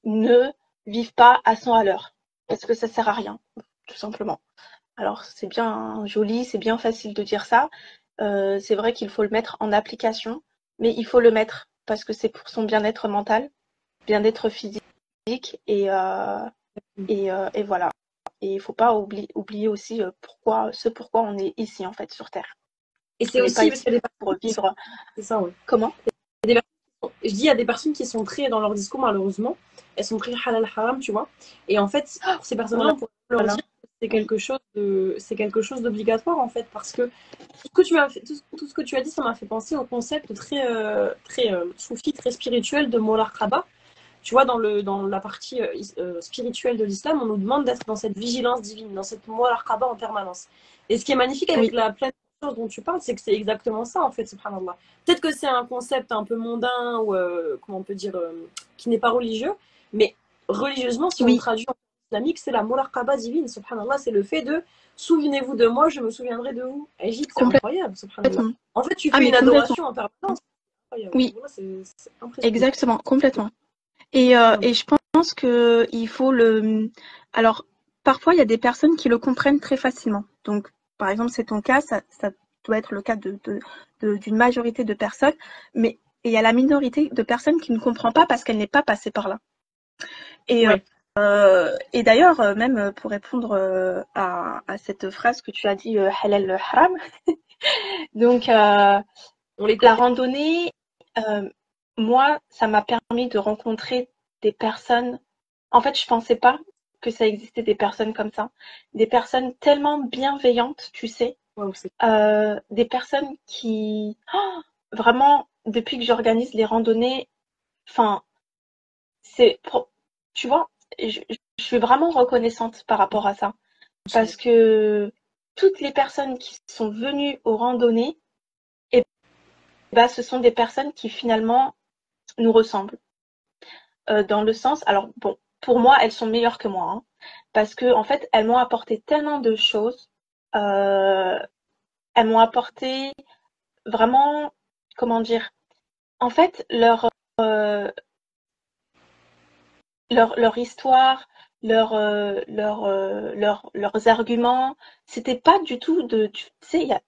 ne vivent pas à 100 à l'heure. Parce que ça sert à rien, tout simplement. Alors, c'est bien joli, c'est bien facile de dire ça. C'est vrai qu'il faut le mettre en application, mais il faut le mettre parce que c'est pour son bien-être mental, bien-être physique et, euh, et voilà. Et il ne faut pas oublier aussi pourquoi on est ici en fait sur Terre. Et c'est On n'est pas aussi parce ici qu'il y a des pour personnes qui sont... vivre. C'est ça, ouais. Comment? Il y a des personnes... Je dis, il y a des personnes qui sont très, dans leur discours, malheureusement, elles sont très halal haram, tu vois. Et en fait, pour ces Oh personnes-là, là on pourrait leur là. dire que Oui, c'est quelque chose d'obligatoire, en fait, parce que tout ce que tu as fait, tout ce que tu as dit, ça m'a fait penser au concept très soufi, très spirituel de Mollah. Tu vois, dans la partie spirituelle de l'islam, on nous demande d'être dans cette vigilance divine, dans cette muraqaba en permanence. Et ce qui est magnifique avec oui, la pleine conscience dont tu parles, c'est que c'est exactement ça, en fait, subhanallah. Peut-être que c'est un concept un peu mondain, ou comment on peut dire, qui n'est pas religieux, mais religieusement, si on le oui, traduit en islamique, c'est la muraqaba divine, subhanallah, c'est le fait de souvenez-vous de moi, je me souviendrai de vous. Et je dis que c'est incroyable, subhanallah. complètement. En fait, tu Ah, fais mais une complètement. adoration en permanence. Incroyable. Oui, Voilà, c'est impressionnant. exactement, complètement. Et je pense que il faut le. Alors, parfois, il y a des personnes qui le comprennent très facilement. Donc, par exemple, c'est ton cas, ça doit être le cas d'une majorité de personnes, mais il y a la minorité de personnes qui ne comprend pas parce qu'elle n'est pas passée par là. Et, Ouais. et d'ailleurs, même pour répondre à cette phrase que tu as dit, halal haram, donc On les la connaît. randonnée, euh, moi, ça m'a permis de rencontrer des personnes. En fait, je pensais pas que ça existait des personnes comme ça, des personnes tellement bienveillantes, tu sais, Ouais, c'est des personnes qui, oh, vraiment, depuis que j'organise les randonnées, enfin, c'est, tu vois, je suis vraiment reconnaissante par rapport à ça, parce que toutes les personnes qui sont venues aux randonnées, eh ben, ce sont des personnes qui finalement nous ressemblent. Dans le sens, alors bon, pour moi, elles sont meilleures que moi, hein, parce que en fait, elles m'ont apporté tellement de choses. Euh, Elles m'ont apporté vraiment, comment dire, en fait, euh, leur histoire, leurs arguments, c'était pas du tout tu sais, il y a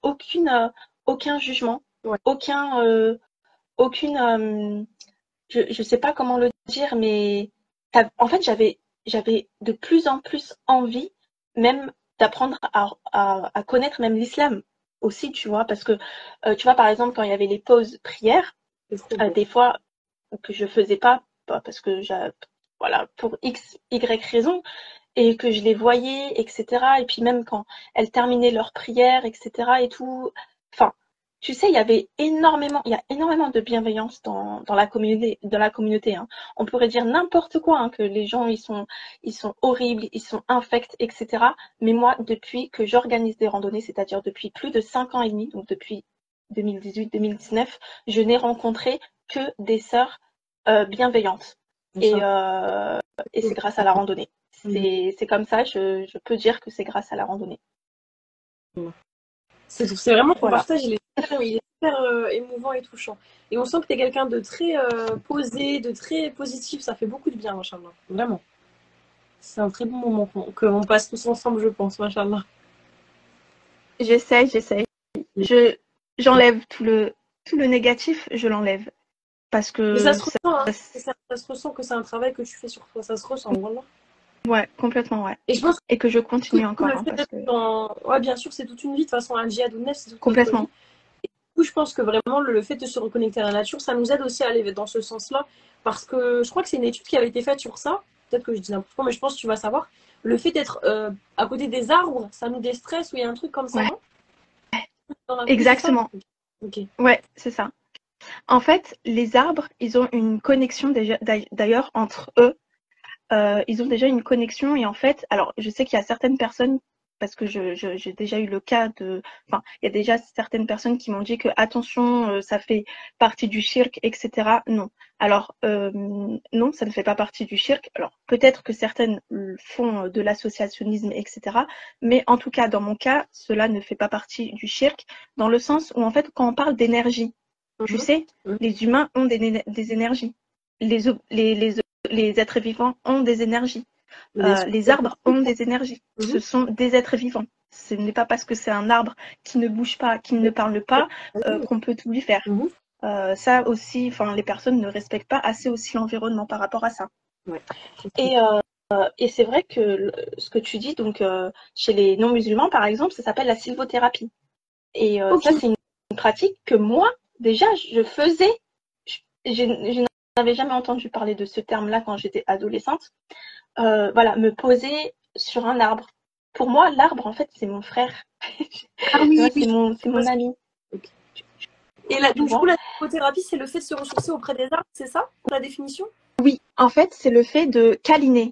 aucun jugement, ouais. aucun, aucune, je sais pas comment le dire, mais en fait, j'avais de plus en plus envie, même d'apprendre à connaître même l'islam aussi, tu vois, parce que, tu vois, par exemple, quand il y avait les pauses prières, C'est trop beau. des fois que je faisais pas, parce que voilà, pour X, Y raison, et que je les voyais, etc. Et puis même quand elles terminaient leur prière, etc. et tout. Enfin, tu sais, il y a énormément de bienveillance dans la communauté, hein. On pourrait dire n'importe quoi, hein, que les gens, ils sont horribles, ils sont infects, etc. Mais moi, depuis que j'organise des randonnées, c'est-à-dire depuis plus de 5 ans et demi, donc depuis 2018-2019, je n'ai rencontré que des sœurs bienveillantes. Et, et c'est grâce à la randonnée. C'est comme ça, je peux dire que c'est grâce à la randonnée. C'est vraiment ton Voilà. partage, il est super émouvant et touchant. Et on sent que tu es quelqu'un de très posé, de très positif, ça fait beaucoup de bien, machallah. Vraiment. C'est un très bon moment que l'on passe tous ensemble, je pense, machallah. J'essaie. J'enlève tout le négatif, je l'enlève. Parce Mais ça que se ressent, hein. Ça se ressent que c'est un travail que tu fais sur toi, ça se ressent, vraiment. ouais, complètement, ouais. Et je pense Et que je continue que encore, le hein, fait parce d'être que ouais, bien sûr, c'est toute une vie, de toute façon, un djihad ou nef, c'est toute notre vie. complètement. Du coup, je pense que vraiment, le fait de se reconnecter à la nature, ça nous aide aussi à aller dans ce sens-là. Parce que je crois que c'est une étude qui avait été faite sur ça. Peut-être que je dis n'importe quoi, mais je pense que tu vas savoir. Le fait d'être à côté des arbres, ça nous déstresse ou il y a un truc comme ça, Ouais, non? Oui, c'est ça? exactement. Ok. Ouais, c'est ça. En fait, les arbres, ils ont une connexion déjà, d'ailleurs entre eux. Ils ont déjà une connexion et en fait, alors je sais qu'il y a certaines personnes, parce que j'ai déjà eu le cas enfin, il y a déjà certaines personnes qui m'ont dit que attention, ça fait partie du shirk, etc. Non. Alors non, ça ne fait pas partie du shirk. Alors peut-être que certaines font de l'associationnisme, etc. Mais en tout cas, dans mon cas, cela ne fait pas partie du shirk, dans le sens où en fait, quand on parle d'énergie, tu sais, les humains ont des énergies. Les êtres vivants ont des énergies. Les arbres ont des énergies. Ce sont des êtres vivants. Ce n'est pas parce que c'est un arbre qui ne bouge pas, qui ne parle pas, qu'on peut tout lui faire. Ça aussi, enfin, les personnes ne respectent pas assez aussi l'environnement par rapport à ça. Ouais. Et c'est vrai que ce que tu dis, donc chez les non-musulmans, par exemple, ça s'appelle la sylvothérapie. Et ça, c'est une pratique que moi, déjà, je faisais. Je n'avais jamais entendu parler de ce terme-là quand j'étais adolescente. Voilà, me poser sur un arbre. Pour moi, l'arbre, en fait, c'est mon frère. Ah oui, oui. C'est mon ami. Okay. Et là, donc, du coup, la psychothérapie, c'est le fait de se ressourcer auprès des arbres, c'est ça, pour la définition? Oui, en fait, c'est le fait de câliner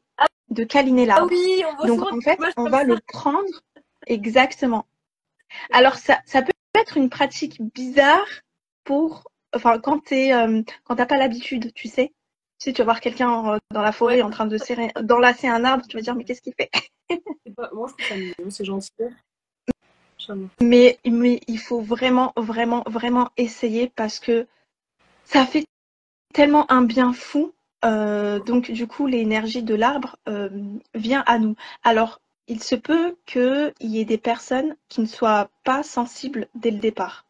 l'arbre. Ah oui, on voit donc, souvent en fait, on va le prendre exactement. Alors, ça peut être une pratique bizarre enfin, quand t'as pas l'habitude, tu sais. Tu vas voir quelqu'un dans la forêt en train d'enlacer un arbre, tu vas dire, mais qu'est-ce qu'il fait? Moi, je trouve ça mignon, c'est gentil. Mais il faut vraiment, vraiment, vraiment essayer parce que ça fait tellement un bien fou. Donc, du coup, l'énergie de l'arbre vient à nous. Alors, il se peut qu'il y ait des personnes qui ne soient pas sensibles dès le départ.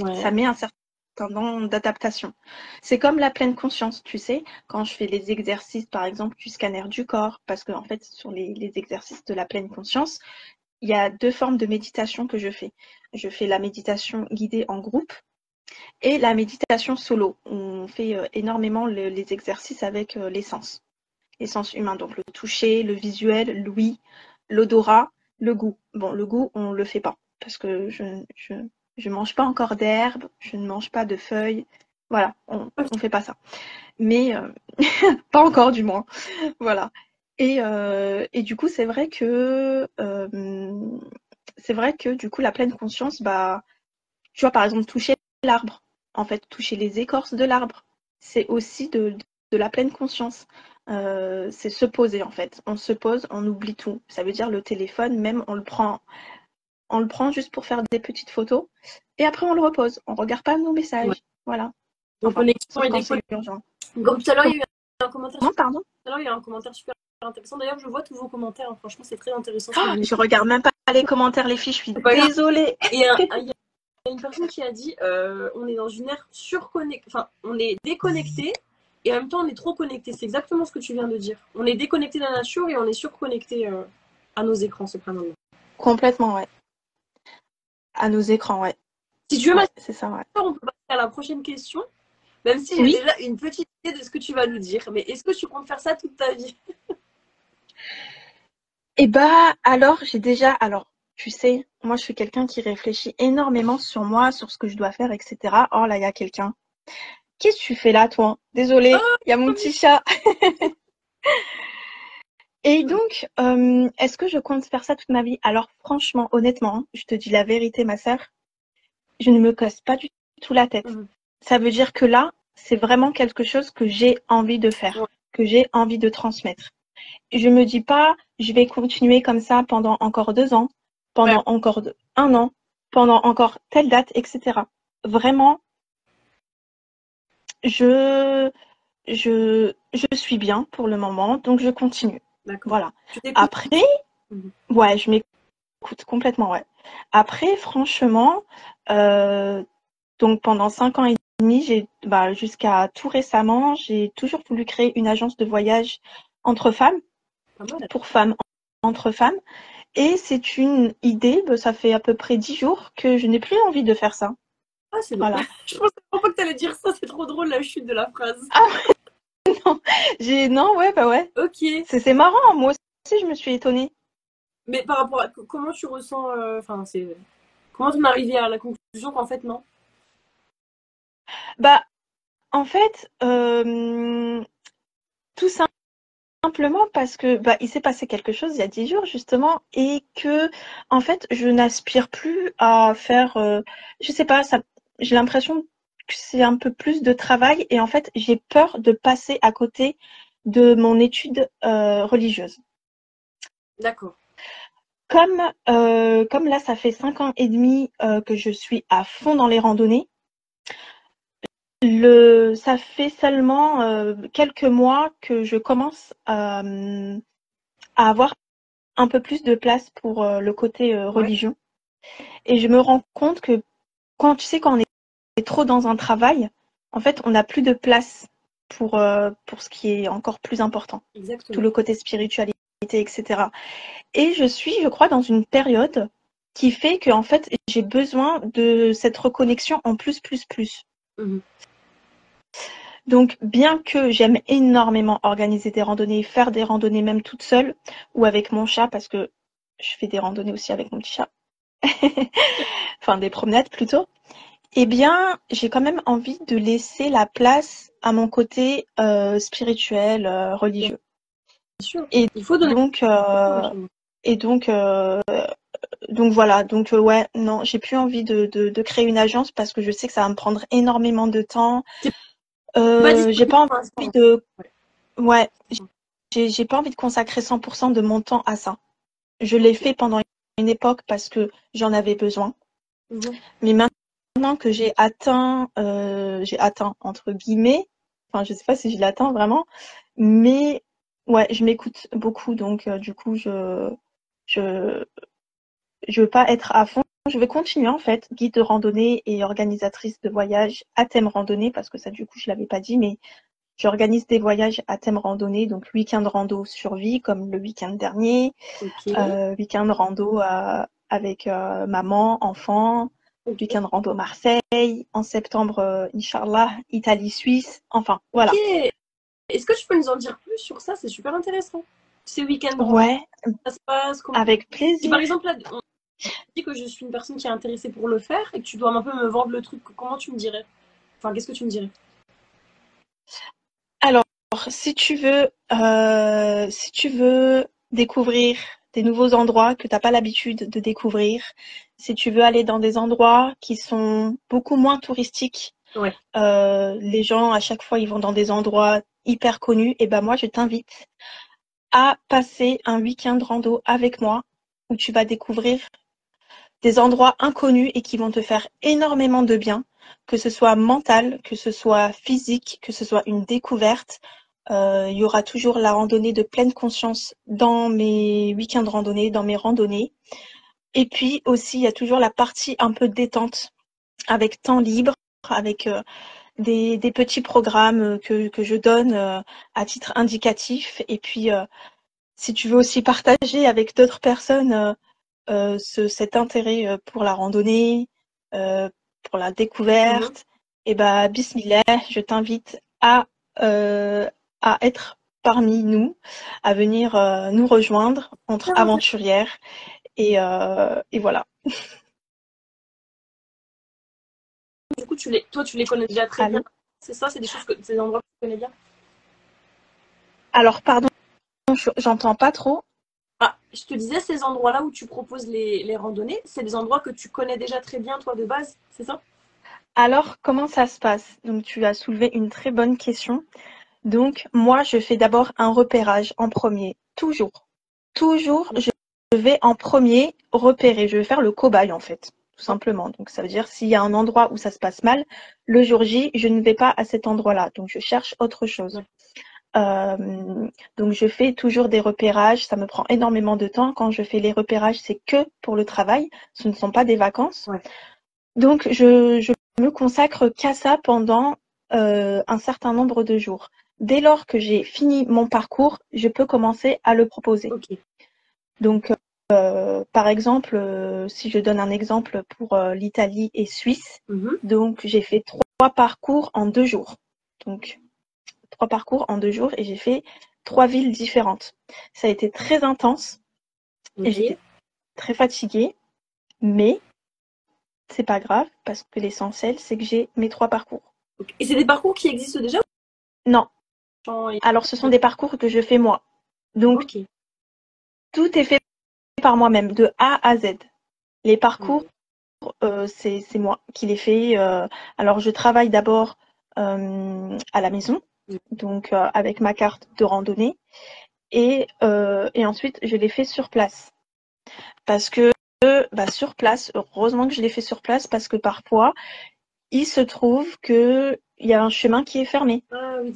Ouais. Ça met un certain temps d'adaptation. C'est comme la pleine conscience, tu sais, quand je fais les exercices, par exemple, du scanner du corps, parce que en fait, sur les exercices de la pleine conscience, il y a 2 formes de méditation que je fais. Je fais la méditation guidée en groupe et la méditation solo. On fait énormément les exercices avec les sens humains, donc le toucher, le visuel, l'ouïe, l'odorat, le goût. Bon, le goût, on le fait pas parce que je mange pas encore d'herbe, je ne mange pas de feuilles. Voilà, on fait pas ça. Mais pas encore du moins. Voilà. Et du coup, c'est vrai que du coup, la pleine conscience, bah, tu vois, par exemple, toucher l'arbre, en fait, toucher les écorces de l'arbre, c'est aussi de la pleine conscience. C'est se poser, en fait. On se pose, on oublie tout. Ça veut dire le téléphone, même, on le prend juste pour faire des petites photos, et après, on le repose. On regarde pas nos messages. Ouais. Voilà. Donc, enfin, sauf quand c'est urgent. Comme tout à l'heure, il y a eu un commentaire. Non, pardon. Tout à l'heure, il y a un commentaire super intéressant. D'ailleurs, je vois tous vos commentaires. Hein. Franchement, c'est très intéressant. Je regarde même pas les commentaires, les filles. Je suis désolée. Et il y a une personne qui a dit on est dans une ère surconnectée. Enfin, on est déconnecté et en même temps, on est trop connecté. C'est exactement ce que tu viens de dire. On est déconnecté de la nature et on est surconnecté à nos écrans, subhanallah. Complètement, ouais. À nos écrans, ouais. Si tu veux, c'est ça, ouais. On peut passer à la prochaine question. Même si j'ai déjà une petite idée de ce que tu vas nous dire. Mais est-ce que tu comptes faire ça toute ta vie? Et bah alors alors tu sais, moi je suis quelqu'un qui réfléchit énormément sur moi, sur ce que je dois faire, etc. Oh là, il y a quelqu'un. Qu'est-ce que tu fais là, toi? Désolée, il y a mon petit chat. Et donc, est-ce que je compte faire ça toute ma vie? Alors franchement, honnêtement, hein, je te dis la vérité, ma sœur, je ne me casse pas du tout la tête. Mhm. Ça veut dire que là, c'est vraiment quelque chose que j'ai envie de Ouais. faire, que j'ai envie de transmettre. Je me dis pas, je vais continuer comme ça pendant encore 2 ans, Ouais. pendant encore 1 an, pendant encore telle date, etc. Vraiment, je, je suis bien pour le moment, donc je continue. D'accord. Voilà. Tu t'écoutes. Après, Mhm. ouais, je m'écoute complètement, ouais. Après, franchement, euh, donc pendant 5 ans et demi, jusqu'à tout récemment, j'ai toujours voulu créer une agence de voyage entre femmes, Pas mal. pour femmes, entre femmes. Et c'est une idée, ça fait à peu près 10 jours que je n'ai plus envie de faire ça. Ah, c'est drôle. Voilà. Je pensais vraiment pas que t'allais dire ça, c'est trop drôle la chute de la phrase. Ah non, non, ouais, bah ouais. Ok. C'est marrant, moi aussi je me suis étonnée. Mais par rapport à comment tu ressens, enfin, c'est comment t'en es arrivé à la conclusion qu'en fait, non? Bah, en fait, tout simplement parce que il s'est passé quelque chose il y a 10 jours justement et que en fait je n'aspire plus à faire je sais pas ça j'ai l'impression que c'est un peu plus de travail et en fait j'ai peur de passer à côté de mon étude religieuse. D'accord. Comme là ça fait 5 ans et demi que je suis à fond dans les randonnées, ça fait seulement quelques mois que je commence à avoir un peu plus de place pour le côté Ouais, religion. Et je me rends compte que quand on est trop dans un travail, en fait, on n'a plus de place pour ce qui est encore plus important, tout exactement. le côté spiritualité, etc. Et je crois, dans une période qui fait que, en fait, j'ai besoin de cette reconnexion en plus, plus, plus. Mhm. Donc, bien que j'aime énormément organiser des randonnées, faire des randonnées même toute seule ou avec mon chat, parce que je fais des randonnées aussi avec mon petit chat, enfin des promenades plutôt, eh bien, j'ai quand même envie de laisser la place à mon côté spirituel, Bien religieux. sûr. Et Il faut donner donc, la euh, chance. et donc, euh, donc voilà. Donc ouais, non, j'ai plus envie de créer une agence parce que je sais que ça va me prendre énormément de temps. C'est pas J'ai disponible pas pour envie l'instant. de, Ouais. ouais, j'ai pas envie de consacrer 100% de mon temps à ça. Je l'ai Ok. fait pendant une époque parce que j'en avais besoin. Mhm. Mais maintenant que j'ai atteint entre guillemets, enfin je sais pas si je l'atteins vraiment, mais ouais, je m'écoute beaucoup, donc du coup je je veux pas être à fond. Je vais continuer en fait, guide de randonnée et organisatrice de voyages à thème randonnée, parce que ça du coup je l'avais pas dit, mais j'organise des voyages à thème randonnée, donc week-end rando survie comme le week-end dernier, Ok. week-end rando avec maman, enfant, Ok. week-end rando Marseille, en septembre, Inch'Allah, Italie, Suisse, enfin, Ok. voilà. Est-ce que tu peux nous en dire plus sur ça? C'est super intéressant. Ces week-ends rando, Ouais, ça se passe comment? avec Si par plaisir. exemple, là, on dit que je suis une personne qui est intéressée pour le faire et que tu dois un peu me vendre le truc, comment tu me dirais? Enfin, qu'est-ce que tu me dirais? Alors, si tu veux découvrir des nouveaux endroits que tu n'as pas l'habitude de découvrir, si tu veux aller dans des endroits qui sont beaucoup moins touristiques, Ouais. les gens à chaque fois ils vont dans des endroits hyper connus, et ben moi je t'invite à passer un week-end rando avec moi où tu vas découvrir des endroits inconnus et qui vont te faire énormément de bien, que ce soit mental, que ce soit physique, que ce soit une découverte. Il y aura toujours la randonnée de pleine conscience dans mes week-ends randonnées, dans mes randonnées. Et puis aussi, il y a toujours la partie un peu détente, avec temps libre, avec des petits programmes que je donne à titre indicatif. Et puis, si tu veux aussi partager avec d'autres personnes cet intérêt pour la randonnée, euh, pour la Mhm. découverte, et bah, bismillah, je t'invite euh, à être parmi nous à venir nous rejoindre entre aventurières. Et voilà. Du coup, toi, tu les connais déjà très Allô? bien. C'est ça, c'est des endroits que tu connais bien. Alors, pardon, j'entends pas trop. Ah, je te disais, ces endroits-là où tu proposes les randonnées, c'est des endroits que tu connais déjà très bien, toi, de base, c'est ça? Alors, comment ça se passe? Donc, tu as soulevé une très bonne question. Donc, moi, je fais d'abord un repérage en premier. Toujours. Toujours, je vais en premier repérer. Je vais faire le cobaye, en fait, tout simplement. Donc, ça veut dire s'il y a un endroit où ça se passe mal, le jour J, je ne vais pas à cet endroit-là. Donc, je cherche autre chose. Donc, je fais toujours des repérages. Ça me prend énormément de temps. Quand je fais les repérages, c'est que pour le travail. Ce ne sont pas des vacances. Ouais. Donc, je me consacre qu'à ça pendant un certain nombre de jours. Dès lors que j'ai fini mon parcours, je peux commencer à le proposer. Ok. Donc, par exemple, si je donne un exemple pour l'Italie et Suisse, donc j'ai fait 3 parcours en 2 jours. Donc, 3 parcours en 2 jours et j'ai fait 3 villes différentes. Ça a été très intense et j'étais très fatiguée, mais c'est pas grave parce que l'essentiel, c'est que j'ai mes 3 parcours. Okay. Et c'est des parcours qui existent déjà? Non. Alors, ce sont des parcours que je fais moi. Donc, tout est fait par moi-même, de A à Z. Les parcours, c'est moi qui les fais. Alors, je travaille d'abord à la maison, donc avec ma carte de randonnée, et ensuite, je les fais sur place. Parce que sur place, heureusement que je les fais sur place, parce que parfois, il se trouve qu'il y a un chemin qui est fermé. Ah oui,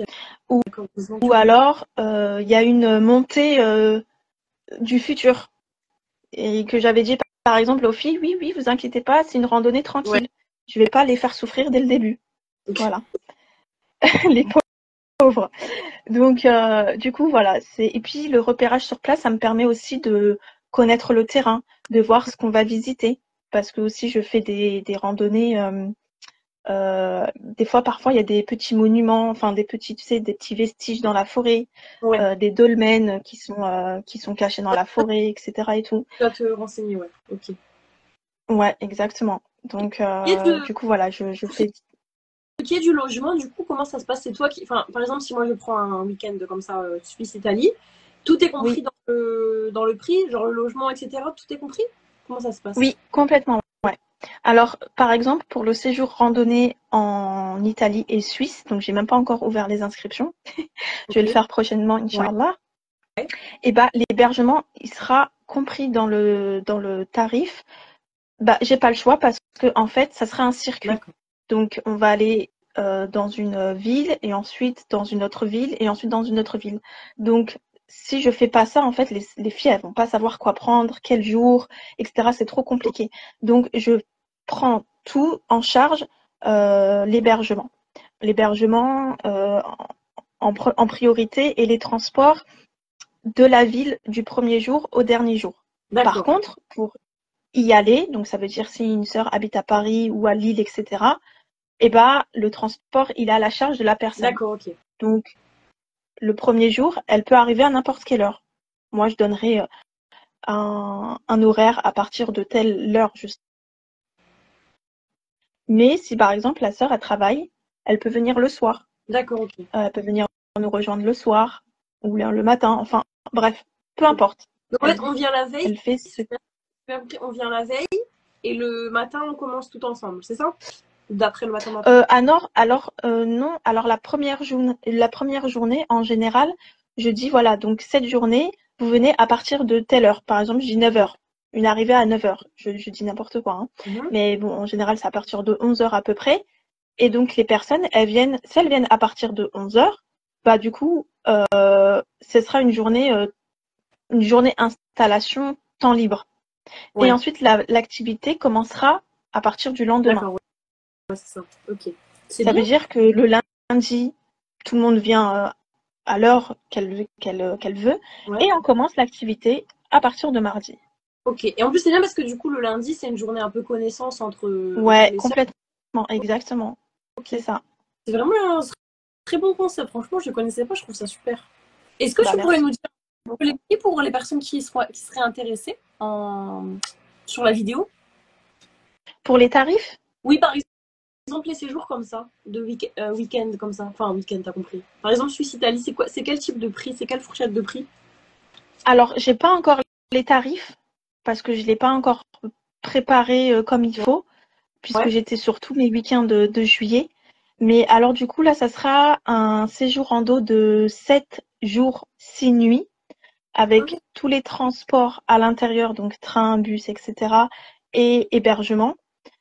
Ou alors, il y a une montée du futur. Et que j'avais dit, par exemple, aux filles, oui, vous inquiétez pas, c'est une randonnée tranquille. Ouais. Je vais pas les faire souffrir dès le début. Voilà. Les pauvres. Donc, du coup, voilà. Et puis, le repérage sur place, ça me permet aussi de connaître le terrain, de voir ce qu'on va visiter. Parce que aussi, je fais des randonnées. Des fois, parfois, il y a des petits monuments, enfin des petits, tu sais, des petits vestiges dans la forêt, des dolmens qui sont cachés dans la forêt, etc. et tout. Tu vas te renseigner, ouais. Ok. Ouais, exactement. Donc, du coup, voilà, je fais. Qui est du logement, du coup, comment ça se passe? C'est toi qui, enfin, par exemple, si moi je prends un week-end comme ça, Suisse-Italie, tout est compris dans le prix, genre le logement, etc. Tout est compris? Comment ça se passe? Oui, complètement. Ouais. Alors, par exemple, pour le séjour randonnée en Italie et Suisse, donc j'ai même pas encore ouvert les inscriptions. Je vais le faire prochainement, Inch'Allah. Ouais. Et l'hébergement, il sera compris dans le tarif. J'ai pas le choix parce que en fait, ça sera un circuit. Donc, on va aller dans une ville et ensuite dans une autre ville et ensuite dans une autre ville. Donc, si je fais pas ça, en fait, les filles, elles vont pas savoir quoi prendre, quel jour, etc. C'est trop compliqué. Donc, je prends tout en charge, l'hébergement. L'hébergement en priorité et les transports de la ville du premier jour au dernier jour. Par contre, pour y aller, donc ça veut dire si une sœur habite à Paris ou à Lille, etc., le transport, il est à la charge de la personne. D'accord, ok. Donc, le premier jour, elle peut arriver à n'importe quelle heure. Moi, je donnerai un horaire à partir de telle heure. Mais si, par exemple, la sœur, elle travaille, elle peut venir le soir. D'accord, ok. Elle peut venir nous rejoindre le soir ou le matin. Enfin, bref, peu importe. Donc, en fait, on vient la veille. Elle fait on vient la veille et le matin, on commence tout ensemble, c'est ça? D'après le matin. Non. Alors la première journée, en général, je dis voilà, donc cette journée, vous venez à partir de telle heure. Par exemple, je dis 9h. Une arrivée à 9h. Je dis n'importe quoi. Hein. Mais bon, en général, c'est à partir de 11h à peu près. Et donc les personnes, si elles viennent à partir de 11h, du coup, ce sera une journée installation, temps libre. Ouais. Et ensuite, l'activité commencera à partir du lendemain. D'accord, ouais, c'est ça. Ok. Ça veut dire que le lundi, tout le monde vient à l'heure qu'elle veut, et on commence l'activité à partir de mardi. Ok. Et en plus, c'est bien parce que du coup, le lundi, c'est une journée un peu connaissance entre. Ouais, complètement, exactement. Okay. C'est ça. C'est vraiment un très bon concept. Franchement, je ne connaissais pas, je trouve ça super. Est-ce que Bah tu pourrais merci. nous dire les prix pour les personnes qui seraient intéressées sur la vidéo? Pour les tarifs? Oui, par exemple, les séjours comme ça, de week-end comme ça. Enfin, week-end, t'as compris. Par exemple, Suisse-Italie, c'est quoi? C'est quel type de prix? C'est quelle fourchette de prix? Alors, j'ai pas encore les tarifs parce que je l'ai pas encore préparé comme il faut, puisque Ouais. j'étais sur tous mes week-ends de juillet. Mais alors du coup, là, ça sera un séjour rando de 7 jours, 6 nuits, Ok. avec tous les transports à l'intérieur, donc train, bus, etc., et hébergement.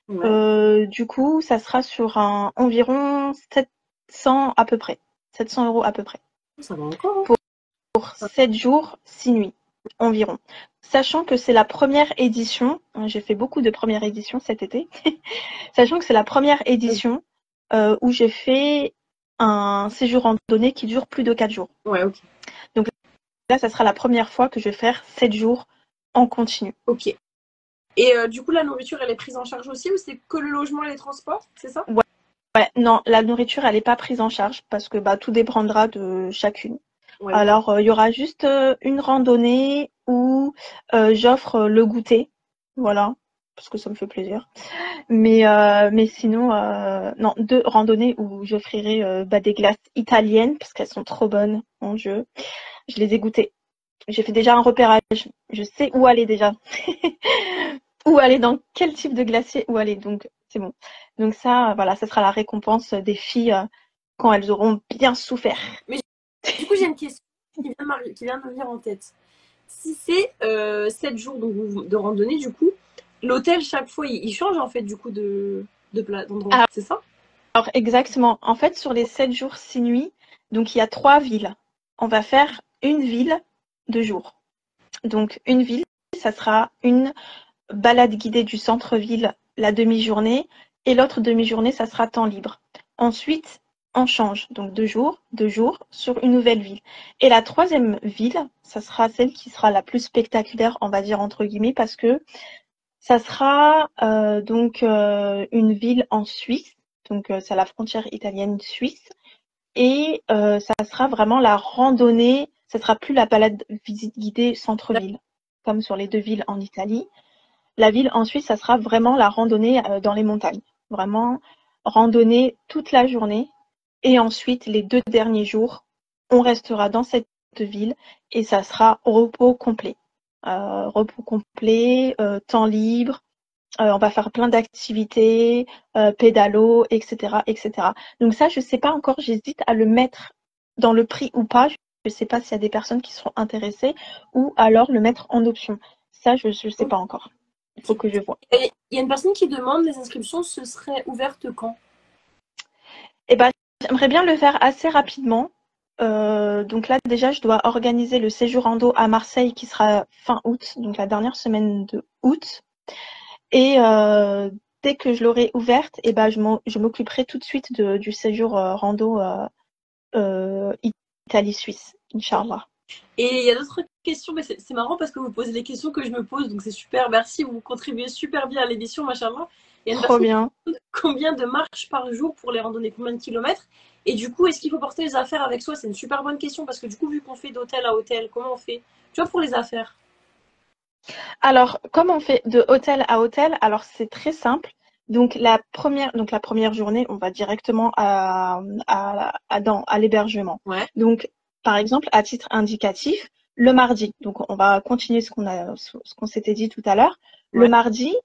Ouais. Du coup, ça sera sur environ 700 à peu près, 700 € à peu près, Ça va encore, pour hein. 7 jours, 6 nuits environ. Sachant que c'est la première édition, j'ai fait beaucoup de premières éditions cet été, sachant que c'est la première édition où j'ai fait un séjour randonnée qui dure plus de 4 jours. Ouais, ok. Donc là, ça sera la première fois que je vais faire 7 jours en continu. Ok. Et du coup, la nourriture, elle est prise en charge aussi ou c'est que le logement et les transports, c'est ça? Ouais, ouais, non, la nourriture, elle n'est pas prise en charge parce que bah, tout dépendra de chacune. Ouais, bien sûr. Alors, il y aura juste une randonnée où j'offre le goûter, voilà, parce que ça me fait plaisir. Mais sinon, non, 2 randonnées où j'offrirai bah, des glaces italiennes parce qu'elles sont trop bonnes, mon Dieu. Je les ai goûtées. J'ai fait déjà un repérage. Je sais où aller déjà. Où aller, dans quel type de glacier où aller. Donc, c'est bon. Donc ça, voilà, ça sera la récompense des filles quand elles auront bien souffert. Mais du coup, j'ai une question qui vient de me venir en tête. Si c'est 7 jours de randonnée, du coup, l'hôtel, chaque fois, il change en fait du coup d'endroit. C'est ça? Alors, exactement. En fait, sur les 7 jours, 6 nuits, donc il y a 3 villes. On va faire une ville 2 jours. Donc, une ville, ça sera une balade guidée du centre-ville la demi-journée et l'autre demi-journée, ça sera temps libre. Ensuite, on change, donc 2 jours sur une nouvelle ville. Et la troisième ville, ça sera celle qui sera la plus spectaculaire, on va dire entre guillemets, parce que ça sera donc une ville en Suisse, donc c'est à la frontière italienne-suisse, et ça sera vraiment la randonnée, ça sera plus la balade visite guidée centre-ville, comme sur les 2 villes en Italie. La ville ensuite, ça sera vraiment la randonnée dans les montagnes. Vraiment randonnée toute la journée. Et ensuite, les 2 derniers jours, on restera dans cette ville et ça sera repos complet. Repos complet, temps libre. On va faire plein d'activités, pédalo, etc., etc. Donc ça, je sais pas encore. J'hésite à le mettre dans le prix ou pas. Je sais pas s'il y a des personnes qui seront intéressées ou alors le mettre en option. Ça, je sais pas encore. Il faut que je vois. Et il y a une personne qui demande les inscriptions, ce serait ouverte quand? Eh ben, j'aimerais bien le faire assez rapidement. Donc là, déjà, je dois organiser le séjour rando à Marseille qui sera fin août, donc la dernière semaine de août. Et dès que je l'aurai ouverte, eh ben, je m'occuperai tout de suite du séjour rando Italie-Suisse, Inch'Allah. Et il y a d'autres questions, mais c'est marrant parce que vous posez les questions que je me pose, donc c'est super. Merci, vous contribuez super bien à l'édition, machallah. Il y a une Trop personne qui bien. demande combien de marches par jour pour les randonnées, combien de kilomètres. Et du coup, est-ce qu'il faut porter les affaires avec soi? C'est une super bonne question parce que du coup, vu qu'on fait d'hôtel à hôtel, comment on fait? Tu vois, pour les affaires. Alors, comme on fait de hôtel à hôtel, alors c'est très simple. Donc la première journée, on va directement à l'hébergement. Ouais. Donc, par exemple, à titre indicatif, le mardi, donc on va continuer ce qu'on s'était dit tout à l'heure. Le Ouais. mardi,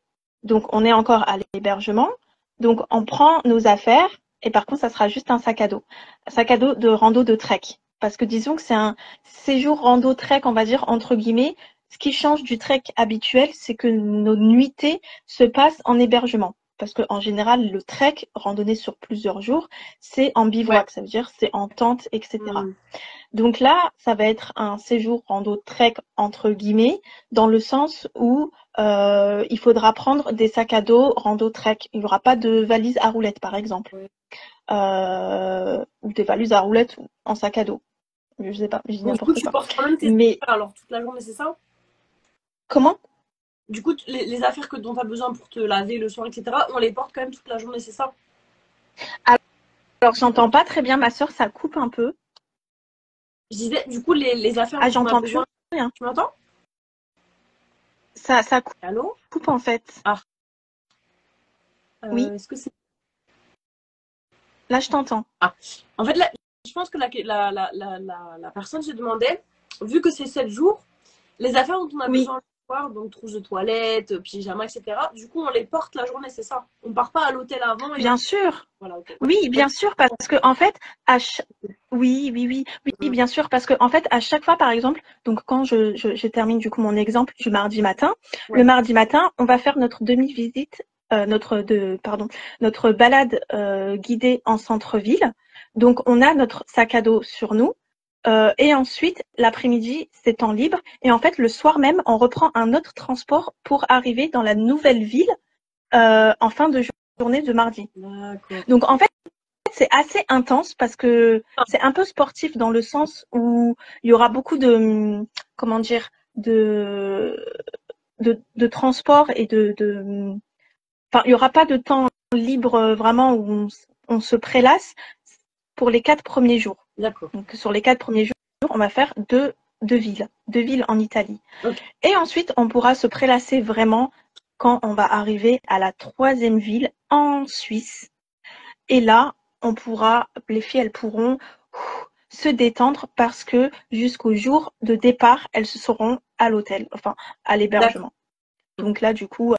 donc on est encore à l'hébergement. Donc on prend nos affaires et par contre, ça sera juste un sac à dos. Un sac à dos de rando de trek. Parce que disons que c'est un séjour rando trek, on va dire, entre guillemets. Ce qui change du trek habituel, c'est que nos nuitées se passent en hébergement. Parce qu'en général, le trek, randonnée sur plusieurs jours, c'est en Ouais. bivouac, ça veut dire c'est en tente, etc. Hmm. Donc là, ça va être un séjour rando trek entre guillemets, dans le sens où il faudra prendre des sacs à dos rando trek. Il n'y aura pas de valise à roulettes, par exemple, Ouais. ou des valises à roulettes en sac à dos. Je sais pas, je dis Donc, du coup, n'importe tu quoi. portes quand même tes Mais affaires alors toute la journée, c'est ça? comment? Du coup, les affaires dont tu as besoin pour te laver le soir, etc., on les porte quand même toute la journée, c'est ça? Alors, j'entends pas très bien ma sœur, ça coupe un peu. Je disais, du coup, les affaires Ah, dont on a j'entends plus besoin. rien. Tu m'entends? Ça Allô? coupe en fait. Ah, Oui, est-ce que c'est. là je t'entends. Ah, en fait, là, je pense que la personne se demandait, vu que c'est 7 jours, les affaires dont on a Oui, besoin le soir, donc trousse de toilette, pyjama, etc., du coup, on les porte la journée, c'est ça. On part pas à l'hôtel avant et on. bien sûr. Voilà, ok. Ouais, Oui, ouais, bien sûr, parce que en fait, oui, oui, oui, oui, mm, bien sûr, parce que en fait, à chaque fois, par exemple, donc quand je termine du coup mon exemple du mardi matin, le ouais. mardi matin, on va faire notre demi-visite, notre balade guidée en centre-ville. Donc, on a notre sac à dos sur nous. Et ensuite, l'après-midi, c'est temps libre. Et en fait, le soir même, on reprend un autre transport pour arriver dans la nouvelle ville en fin de journée de mardi. D'accord. Donc, en fait, c'est assez intense parce que c'est un peu sportif dans le sens où il y aura beaucoup de, comment dire, de transport et enfin, il n'y aura pas de temps libre vraiment où on se prélasse pour les 4 premiers jours. D'accord. Donc, sur les 4 premiers jours, on va faire deux villes en Italie. Ok. Et ensuite, on pourra se prélasser vraiment quand on va arriver à la 3e ville en Suisse. Et là, les filles, elles pourront se détendre parce que jusqu'au jour de départ, elles seront à l'hôtel, enfin à D'accord. l'hébergement. Donc là, du coup,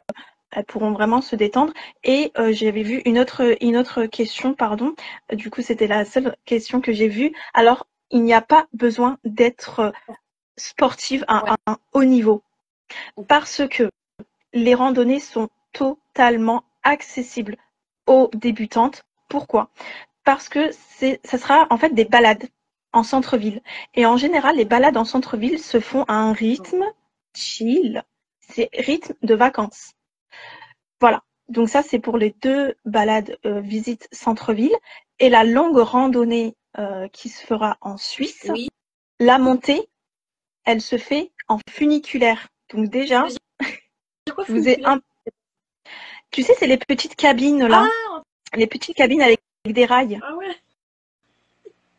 elles pourront vraiment se détendre. Et j'avais vu une autre question, pardon. Du coup, c'était la seule question que j'ai vue. Alors, il n'y a pas besoin d'être sportive Ouais. à un haut niveau Ok. parce que les randonnées sont totalement accessibles aux débutantes. Pourquoi? Parce que ça sera en fait des balades en centre-ville. Et en général, les balades en centre-ville se font à un rythme chill. C'est rythme de vacances. Voilà. Donc ça, c'est pour les 2 balades visite centre-ville. Et la longue randonnée qui se fera en Suisse, Oui. la montée, elle se fait en funiculaire. Donc déjà, C'est quoi je vous ai funiculaire? Tu sais, c'est les petites cabines là, Ah, les petites cabines avec des rails. ah ouais.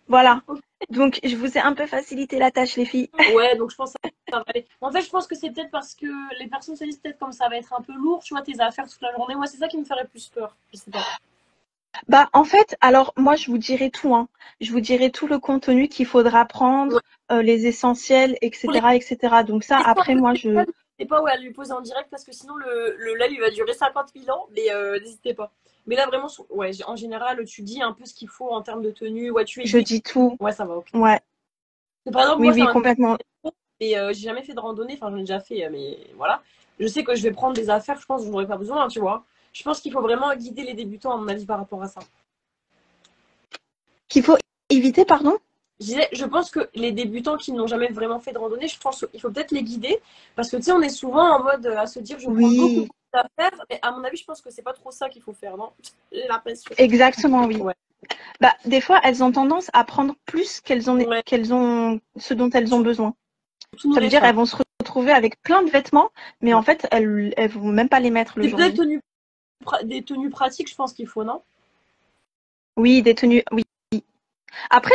Voilà. Donc je vous ai un peu facilité la tâche, les filles. Ouais, donc je pense que ça va aller. En fait, je pense que c'est peut-être parce que les personnes se disent peut-être comme ça va être un peu lourd, tu vois, tes affaires toute la journée. Moi, c'est ça qui me ferait plus peur. Je sais pas. Bah en fait, alors moi je vous dirai tout, hein. Je vous dirai tout le contenu qu'il faudra Ouais. prendre, les essentiels, Pour les etc., etc. Donc ça, questions un après peu moi spéciales, n'hésitez pas ouais, à lui poser en direct parce que sinon le live il va durer 50 000 ans, mais n'hésitez pas. Mais là vraiment, ouais, en général, tu dis un peu ce qu'il faut en termes de tenue. Ouais, tu es je guide. dis tout. Ouais, ça va, ok. Ouais. Par exemple, Oui, moi, ça oui, m'intéresse complètement. trop, et j'ai jamais fait de randonnée. Enfin, j'en ai déjà fait, mais voilà. Je sais que je vais prendre des affaires, je pense, dont j'aurais pas besoin, tu vois. Je pense qu'il faut vraiment guider les débutants, à mon avis, par rapport à ça. Qu'il faut éviter, pardon? Je pense que les débutants qui n'ont jamais vraiment fait de randonnée, je pense qu'il faut peut-être les guider. Parce que tu sais, on est souvent en mode à se dire je prends beaucoup Oui, d'affaires. Mais à mon avis, je pense que c'est pas trop ça qu'il faut faire, non? J'ai l'impression. exactement, oui. Ouais. Bah, des fois, elles ont tendance à prendre plus Ouais. qu'elles ont ce dont elles ont besoin. Tout nous Ça veut les dire faire. elles vont se retrouver avec plein de vêtements, mais en Ouais. fait, elles vont même pas les mettre le C'est jour peut-être J. des tenues pratiques, je pense qu'il faut, non? Oui, des tenues, oui. Après,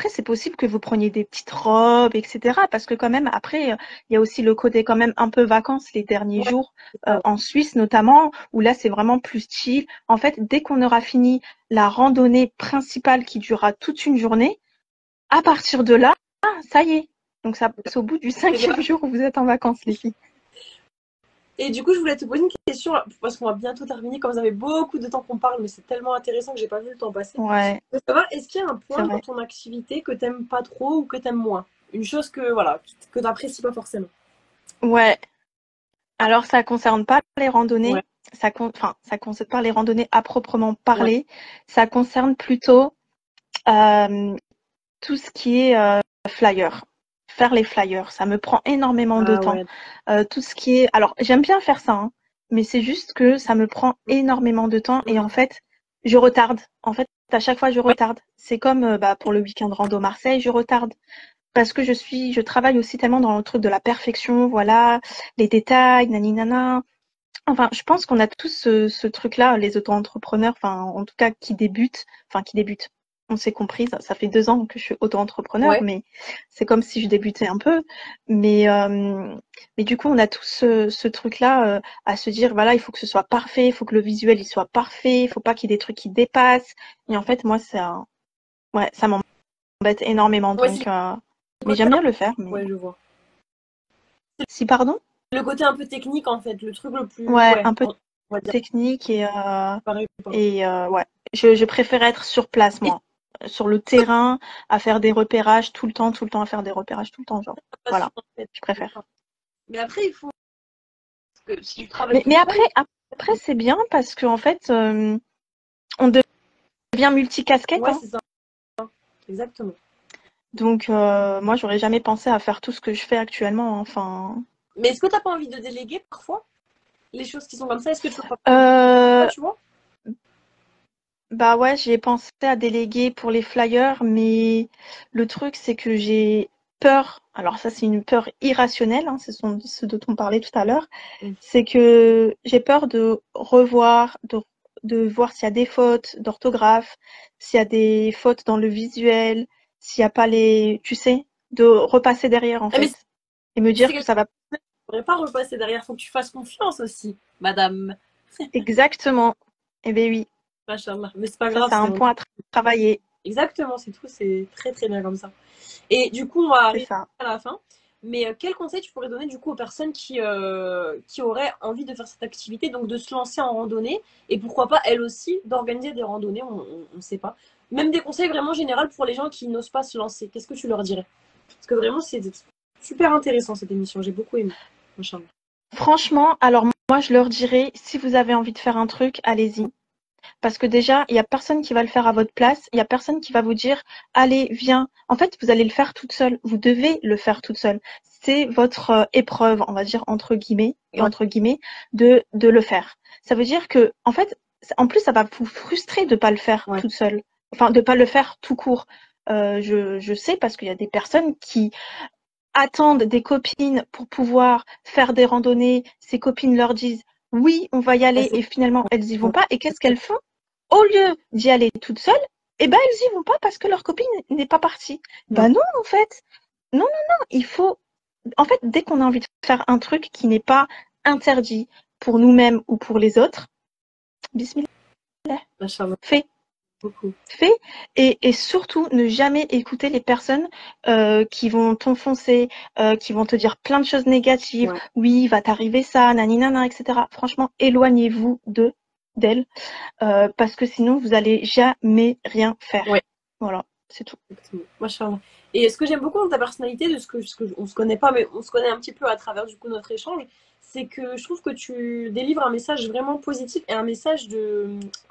c'est possible que vous preniez des petites robes, etc. Parce que quand même, après, il y a aussi le côté quand même un peu vacances les derniers Ouais, jours, c'est ça, ouais. en Suisse notamment, où là, c'est vraiment plus chill. En fait, dès qu'on aura fini la randonnée principale qui durera toute une journée, à partir de là, ça y est. Donc ça, c'est au bout du C'est les 5e vacances. jour où vous êtes en vacances, les filles. Et du coup, je voulais te poser une question, parce qu'on va bientôt terminer. Comme ça fait beaucoup de temps qu'on parle, mais c'est tellement intéressant que j'ai pas vu le temps passer. Ouais, Je veux savoir, est-ce qu'il y a un c'est point dans vrai. ton activité que t'aimes pas trop ou que t'aimes moins? Une chose que, voilà, que t'apprécies pas forcément. Ouais. Alors, ça concerne pas les Ouais, randonnées. Enfin, ça concerne pas les randonnées à proprement ouais. parler. Ça concerne plutôt euh, tout ce qui est flyer. Faire les flyers, ça me prend énormément de Ah temps. ouais. Tout ce qui est, alors j'aime bien faire ça, hein, mais c'est juste que ça me prend énormément de temps et en Mm. fait, je retarde. En fait, à chaque fois, je Ouais, retarde. C'est comme bah, pour le week-end rando Marseille, je retarde parce que je travaille aussi tellement dans le truc de la perfection, voilà, les détails, nani nana. Enfin, je pense qu'on a tous ce truc-là, les auto-entrepreneurs, enfin, en tout cas, qui débutent, on s'est compris, ça fait 2 ans que je suis auto-entrepreneur, Ouais. mais c'est comme si je débutais un peu. Mais du coup, on a tous ce truc-là à se dire, voilà, il faut que ce soit parfait, il faut que le visuel il soit parfait, il faut pas qu'il y ait des trucs qui dépassent. Et en fait, moi, ouais, ça m'embête énormément. Ouais, c'est Donc, le mais côté j'aime bien le faire. Mais ouais, je vois. si, pardon? Le côté un peu technique, en fait, le truc le plus, Ouais, ouais, un peu on va dire technique pareil. ouais, je préfère être sur place, Et moi, sur le terrain, à faire des repérages tout le temps, à faire des repérages tout le temps, genre, passion, voilà, en fait. je préfère. Mais après, il faut que si tu travailles Mais toute seule, après c'est bien parce que en fait, on devient multicasquette, ouais, hein. c'est ça, exactement. Donc, moi, j'aurais jamais pensé à faire tout ce que je fais actuellement, hein. Enfin, Mais est-ce que t'as pas envie de déléguer parfois les choses qui sont comme ça? Est-ce que tu peux pas, euh, tu vois? bah ouais, j'ai pensé à déléguer pour les flyers, mais le truc, c'est que j'ai peur. Alors ça, c'est une peur irrationnelle, hein, ce dont on parlait tout à l'heure. Mm. C'est que j'ai peur de revoir, de voir s'il y a des fautes d'orthographe, s'il y a des fautes dans le visuel, s'il n'y a pas tu sais, de repasser derrière en Ah, mais fait, et me c'est dire que quelque ça va chose que tu pourrais pas repasser derrière. Faut que tu fasses confiance aussi, madame. exactement. Eh bien oui, Machallah. Mais c'est pas ça, grave, c'est un point à travailler, exactement, c'est tout, c'est très très bien comme ça. Et du coup, on va c'est arriver ça. à la fin. Mais quel conseil tu pourrais donner du coup aux personnes qui auraient envie de faire cette activité, donc de se lancer en randonnée et pourquoi pas elles aussi d'organiser des randonnées, on ne sait pas. Même des conseils vraiment généraux pour les gens qui n'osent pas se lancer. Qu'est-ce que tu leur dirais? Parce que vraiment, c'est super intéressant cette émission, j'ai beaucoup aimé. Machin. Franchement, alors moi, je leur dirais, si vous avez envie de faire un truc, allez-y. Parce que déjà, il y a personne qui va le faire à votre place. Il y a personne qui va vous dire, allez, viens. En fait, vous allez le faire toute seule. Vous devez le faire toute seule. C'est votre épreuve, on va dire Ouais, entre guillemets, de le faire. Ça veut dire que, en fait, en plus, ça va vous frustrer de pas le faire ouais. toute seule. Enfin, de pas le faire tout court. Je sais parce qu'il y a des personnes qui attendent des copines pour pouvoir faire des randonnées. Ces copines leur disent oui, on va y Ah, aller et finalement elles y vont pas. Et qu'est-ce qu'elles font? Au lieu d'y aller toutes seules, eh ben elles y vont pas parce que leur copine n'est pas partie. ouais. Ben non, en fait. Non, non, non, il faut. En fait, dès qu'on a envie de faire un truc qui n'est pas interdit pour nous-mêmes ou pour les autres, bismillah, Machallah, fais. beaucoup. Fais et surtout ne jamais écouter les personnes qui vont t'enfoncer, qui vont te dire plein de choses négatives. Ouais. Oui, il va t'arriver ça, naninana, etc. Franchement, éloignez-vous d'elles parce que sinon vous allez jamais rien faire. Ouais. Voilà, c'est tout. Exactement. Machallah. Et ce que j'aime beaucoup dans ta personnalité, on se connaît pas, mais on se connaît un petit peu à travers du coup notre échange, c'est que je trouve que tu délivres un message vraiment positif et un message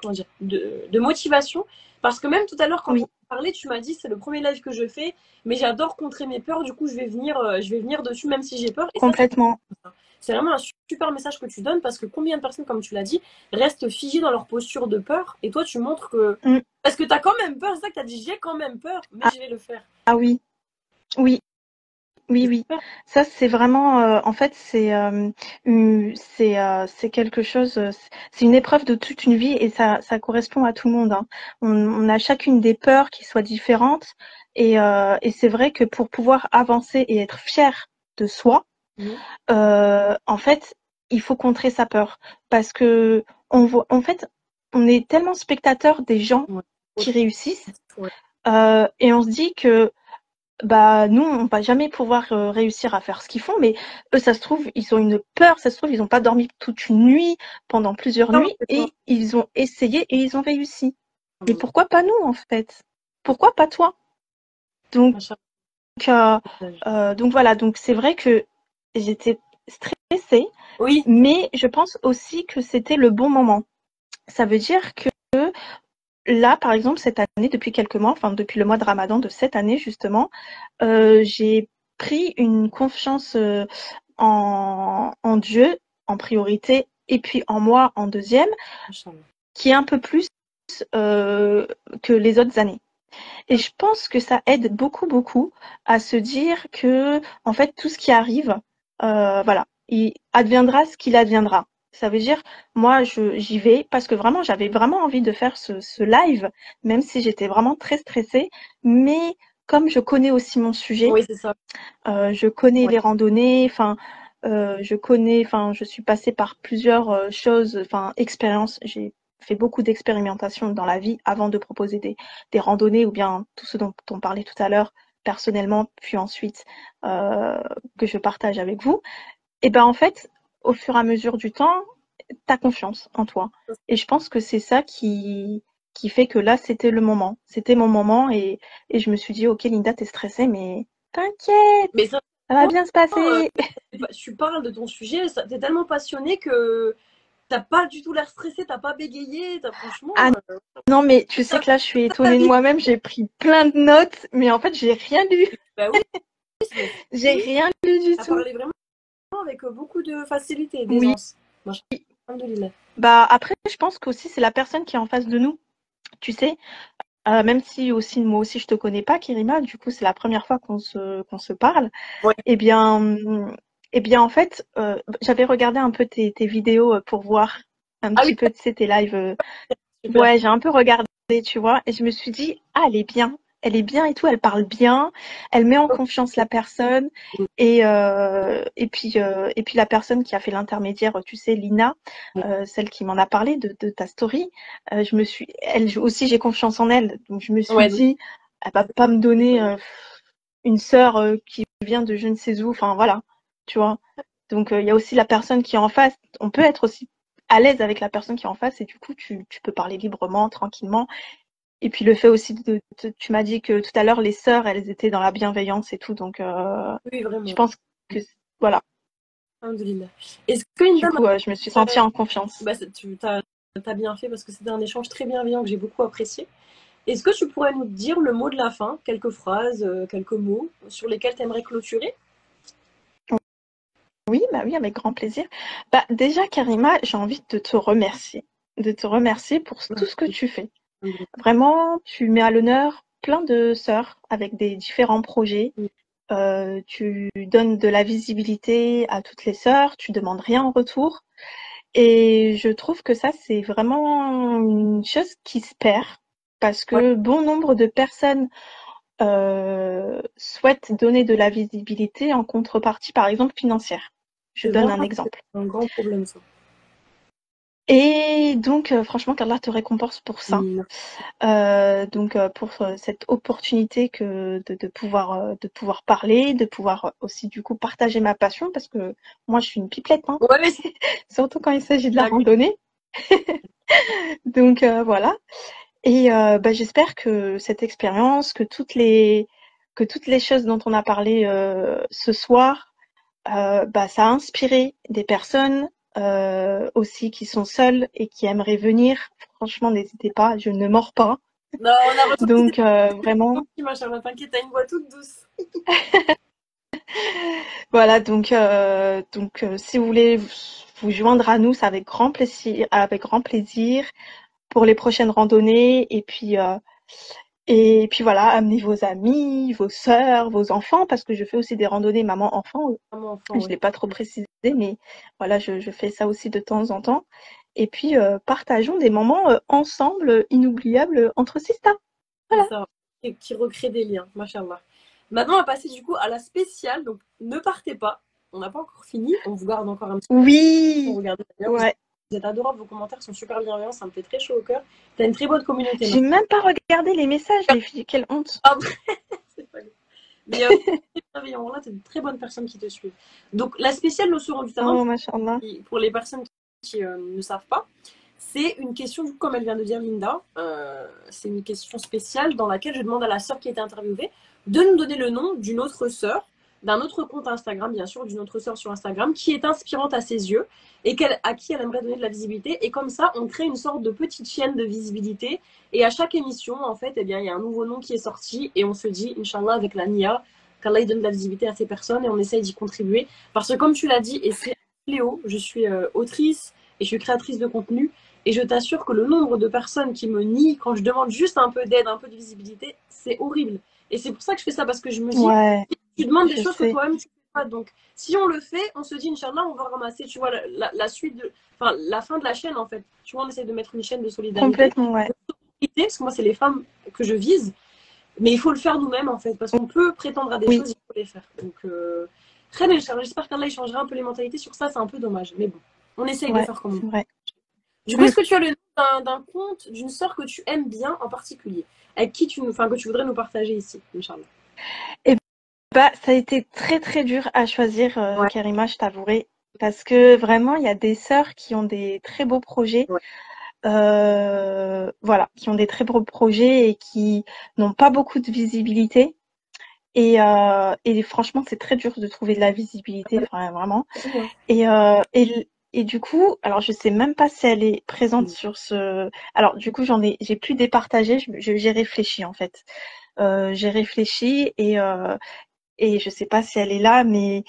comment dire, de motivation. Parce que même tout à l'heure, quand on Oui, parlait, tu m'as dit c'est le premier live que je fais, mais j'adore contrer mes peurs, du coup je vais venir dessus même si j'ai peur. Et ça, complètement. c'est vraiment un super message que tu donnes parce que combien de personnes, comme tu l'as dit, restent figées dans leur posture de peur et toi tu montres que. Mm. Parce que t'as quand même peur, c'est ça que t'as dit, j'ai quand même peur, mais Ah, je vais le faire. ah oui, oui. Oui, C'est oui. super. Ça, c'est vraiment, en fait, c'est quelque chose, c'est une épreuve de toute une vie et ça correspond à tout le monde, hein. On a chacune des peurs qui soient différentes et c'est vrai que pour pouvoir avancer et être fier de soi, Mhm. en fait, il faut contrer sa peur parce que en fait, on est tellement spectateur des gens Ouais. qui réussissent Ouais. et on se dit que bah nous, on va jamais pouvoir réussir à faire ce qu'ils font, mais eux, ça se trouve, ils ont une peur, ça se trouve, ils n'ont pas dormi toute une nuit, pendant plusieurs Non, nuits, et ils ont essayé et ils ont réussi. Mais non. pourquoi pas nous, en fait? Pourquoi pas toi? Donc, Machin. euh, donc voilà, donc c'est vrai que j'étais stressée, Oui, mais je pense aussi que c'était le bon moment. Ça veut dire que là, par exemple, cette année, depuis quelques mois, enfin depuis le mois de Ramadan de cette année justement, j'ai pris une confiance en Dieu en priorité et puis en moi en deuxième, machin. qui est un peu plus que les autres années. Et je pense que ça aide beaucoup, beaucoup à se dire que, en fait, tout ce qui arrive, voilà, il adviendra ce qu'il adviendra. Ça veut dire, moi, j'y vais parce que vraiment, j'avais vraiment envie de faire ce live, même si j'étais vraiment très stressée. Mais comme je connais aussi mon sujet, Oui, c'est ça. je connais Ouais. les randonnées, enfin, je suis passée par plusieurs choses, enfin, expériences. J'ai fait beaucoup d'expérimentations dans la vie avant de proposer des randonnées ou bien tout ce dont on parlait tout à l'heure personnellement, puis ensuite euh, que je partage avec vous. Et ben en fait, au fur et à mesure du temps, t'as confiance en toi. Et je pense que c'est ça qui fait que là, c'était le moment. C'était mon moment et je me suis dit, ok, Linda, t'es stressée, mais t'inquiète, Mais ça, ça va bien se euh, passer. tu parles de ton sujet, t'es tellement passionné que t'as pas du tout l'air stressé, t'as pas bégayé, Ah franchement, non, mais tu sais ça, que là, je suis ta étonnée de vie. moi-même, j'ai pris plein de notes, mais en fait, j'ai rien lu. Bah oui, mais c'est J'ai cool. rien lu du T'as tout. parlé vraiment avec beaucoup de facilité et Oui, d'aisance. Moi, alhamdoulilah. bah après, je pense qu'aussi, c'est la personne qui est en face de nous. Tu sais, même si aussi moi aussi je te connais pas, Kirima, du coup c'est la première fois qu'on se parle. Ouais. Eh bien, en fait, j'avais regardé un peu tes vidéos pour voir un Ah oui, petit peu, tu sais, tes lives. super. Ouais, j'ai un peu regardé, tu vois, et je me suis dit, ah, elle est bien et tout, elle parle bien, elle met en confiance la personne, et puis la personne qui a fait l'intermédiaire, tu sais, Lina, celle qui m'en a parlé de ta story, elle aussi, j'ai confiance en elle, donc je me suis Ouais, donc, dit, elle va pas me donner une sœur qui vient de je ne sais où, enfin voilà, tu vois. Donc il y a aussi la personne qui est en face. On peut être aussi à l'aise avec la personne qui est en face et du coup tu peux parler librement, tranquillement. Et puis le fait aussi tu m'as dit que tout à l'heure les sœurs elles étaient dans la bienveillance et tout, donc oui, je vraiment. pense que voilà. Alhamdoulilah. Est-ce que Du Linda, coup je me suis sentie en confiance. bah, tu as bien fait parce que c'était un échange très bienveillant que j'ai beaucoup apprécié. Est-ce que tu pourrais nous dire le mot de la fin, quelques phrases, quelques mots sur lesquels tu aimerais clôturer? Oui, bah oui, avec grand plaisir. Bah déjà Karima, j'ai envie de te remercier pour tout ce que tu fais. Vraiment, tu mets à l'honneur plein de sœurs avec des différents projets. Tu donnes de la visibilité à toutes les sœurs, tu demandes rien en retour. Et je trouve que ça, c'est vraiment une chose qui se perd parce Ouais, que bon nombre de personnes souhaitent donner de la visibilité en contrepartie, par exemple, financière. Je c'est donne vraiment un exemple. un grand problème, ça. Et donc, franchement, qu'Allah te récompense pour ça. Mm. Donc pour cette opportunité de pouvoir parler, de pouvoir aussi du coup partager ma passion parce que moi je suis une pipelette, hein, Ouais, mais surtout quand il s'agit de la la vie. randonnée. Donc voilà. Et bah, j'espère que cette expérience, que toutes les choses dont on a parlé ce soir, bah, ça a inspiré des personnes aussi qui sont seules et qui aimeraient venir. Franchement, n'hésitez pas, je ne mords pas. Non, on a ressenti des Donc vraiment, petits machins, t'inquiète, t'as une voix toute douce. voilà, donc si vous voulez vous joindre à nous, c'est avec grand plaisir pour les prochaines randonnées. Et puis voilà, amenez vos amis, vos sœurs, vos enfants, parce que je fais aussi des randonnées maman-enfant. Vraiment enfant, Je ouais. l'ai pas trop précisé, mais voilà, je fais ça aussi de temps en temps. Et puis partageons des moments ensemble inoubliables entre sistas. C'est Voilà. ça. Et qui recrée des liens, machallah. Maintenant, on va passer du coup à la spéciale. Donc, ne partez pas. On n'a pas encore fini. On vous garde encore un petit peu pour Oui, regarder. D'ailleurs, ouais. vous êtes adorables. Vos commentaires sont super bienveillants. Ça me fait très chaud au cœur. T'as une très bonne communauté, J'ai même pas regardé les messages, les filles. Quelle honte. après. C'est pas grave. Mais très bienveillant. Là, t'as de très bonnes personnes qui te suivent. Donc, la spéciale Nos Sœurs du talent, Oh, machallah. pour les personnes qui ne savent pas, c'est une question, comme elle vient de dire Linda, c'est une question spéciale dans laquelle je demande à la sœur qui a été interviewée de nous donner le nom d'une autre sœur, d'un autre compte Instagram, bien sûr, d'une autre sœur sur Instagram, qui est inspirante à ses yeux et à qui elle aimerait donner de la visibilité. Et comme ça, on crée une sorte de petite chaîne de visibilité. Et à chaque émission, en fait, eh bien, il y a un nouveau nom qui est sorti et on se dit, Inch'Allah, avec la Nia, qu'Allah donne de la visibilité à ces personnes et on essaye d'y contribuer. Parce que comme tu l'as dit, et c'est Léo, je suis autrice et je suis créatrice de contenu. Et je t'assure que le nombre de personnes qui me nient quand je demande juste un peu d'aide, un peu de visibilité, c'est horrible. Et c'est pour ça que je fais ça, parce que je me dis, Ouais, tu demandes des je choses que sais. toi-même tu pas. Donc, si on le fait, on se dit, Inch'Allah, on va ramasser, tu vois, la suite enfin, la fin de la chaîne, en fait. Tu vois, on essaie de mettre une chaîne de solidarité. Complètement, ouais. Parce que moi, c'est les femmes que je vise. Mais il faut le faire nous-mêmes, en fait. Parce qu'on peut prétendre à des Oui, choses, il faut les faire. Donc, très bien, Inch'Allah. J'espère qu'Allah, il changera un peu les mentalités sur ça. C'est un peu dommage. Mais bon, on essaye de ouais, faire comme on c'est peut. vrai. Du coup, est-ce que tu as le nom d'un compte, d'une sœur que tu aimes bien en particulier, avec qui que tu voudrais nous partager ici, Inch'Allah? Et bah, ça a été très très dur à choisir, Ouais, Karima, je t'avouerai, parce que vraiment, il y a des sœurs qui ont des très beaux projets, ouais. voilà, qui ont des très beaux projets et qui n'ont pas beaucoup de visibilité. Et franchement, c'est très dur de trouver de la visibilité, enfin, vraiment. Ouais. Et du coup, alors je sais même pas si elle est présente sur ce. Alors du coup, j'ai plus départagé. J'ai réfléchi en fait. J'ai réfléchi et je sais pas si elle est là, mais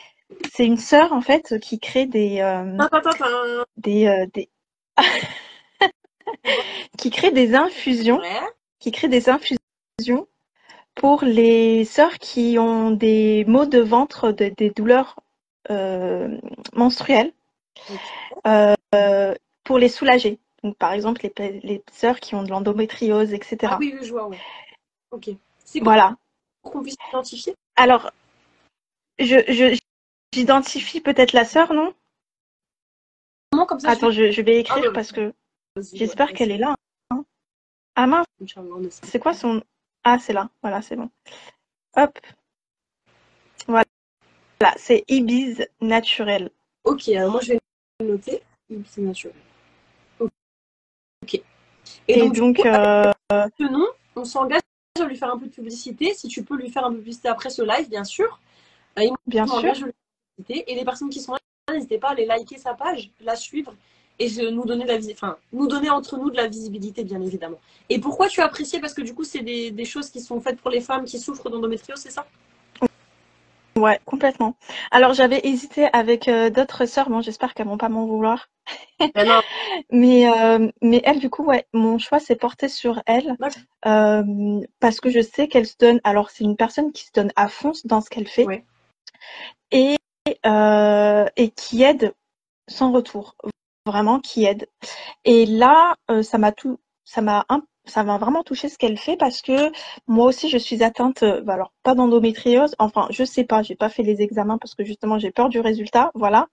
c'est une sœur en fait qui crée Attends. des qui crée des infusions, Ouais. qui crée des infusions pour les sœurs qui ont des maux de ventre, des douleurs menstruelles, Ok. pour les soulager. Donc, par exemple, les sœurs qui ont de l'endométriose, Ah etc. oui, oui, je vois, ouais. Ok. C'est quoi Voilà. pour qu'on puisse identifier? Alors, j'identifie peut-être la sœur, non? Comment comme ça je vais. Attends, je vais Ah écrire bah, parce que vas-y, ouais, j'espère qu'elle vas-y. est là. Hein. Ah mince, Inch'Allah, on essaie. c'est quoi son... Ah, c'est là. Voilà, c'est bon. Hop, voilà. C'est Ibiz Naturel. Ok, alors moi je vais noter. C'est naturel. Ok. Et Et donc, du coup, donc, avec ce nom, on s'engage à lui faire un peu de publicité. Si tu peux lui faire un peu de publicité après ce live, bien sûr. Il bien sûr, m'engage à lui faire de la publicité. Et les personnes qui sont là, n'hésitez pas à aller liker sa page, la suivre et nous donner enfin, nous donner entre nous de la visibilité, bien évidemment. Et pourquoi tu as apprécié? Parce que du coup, c'est des choses qui sont faites pour les femmes qui souffrent d'endométriose, c'est ça? ouais, complètement. Alors, j'avais hésité avec d'autres sœurs. Bon, j'espère qu'elles vont pas m'en vouloir. Ben non, Mais elle, du coup, ouais, mon choix s'est porté sur elle d'accord. parce que je sais qu'elle se donne. Alors, c'est une personne qui se donne à fond dans ce qu'elle fait Ouais. et, et qui aide sans retour, vraiment qui aide. Et là, ça m'a vraiment touché ce qu'elle fait parce que moi aussi je suis atteinte, bah alors pas d'endométriose, enfin je sais pas, j'ai pas fait les examens parce que justement j'ai peur du résultat, voilà.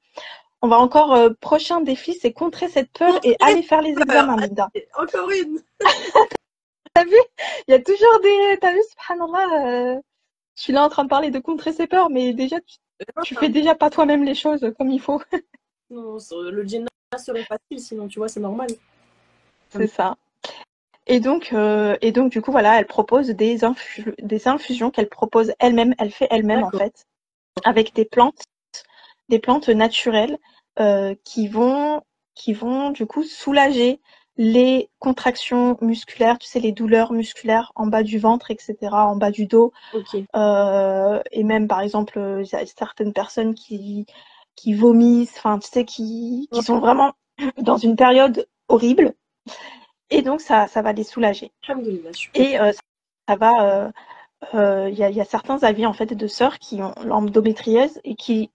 On va encore prochain défi, c'est contrer cette peur et Contrer aller faire les peur. examens, Linda. Allez, encore une. T'as vu? Il y a toujours t'as vu, subhanallah, je suis là en train de parler de contrer ses peurs, mais déjà tu fais déjà pas toi-même les choses comme il faut. Non, le Jannah serait facile, sinon, tu vois, c'est normal. C'est ça. Et donc du coup voilà, elle propose des infusions qu'elle propose elle-même, elle fait elle-même en D'accord. fait, avec des plantes naturelles qui vont du coup soulager les contractions musculaires, tu sais les douleurs musculaires en bas du ventre, etc., en bas du dos, Ok. et même par exemple il y a certaines personnes qui vomissent, enfin tu sais qui sont vraiment dans une période horrible, et donc ça va les soulager. Alhamdoulilah, super. Et ça va. Il y a certains avis en fait de sœurs qui ont l'endométriose et qui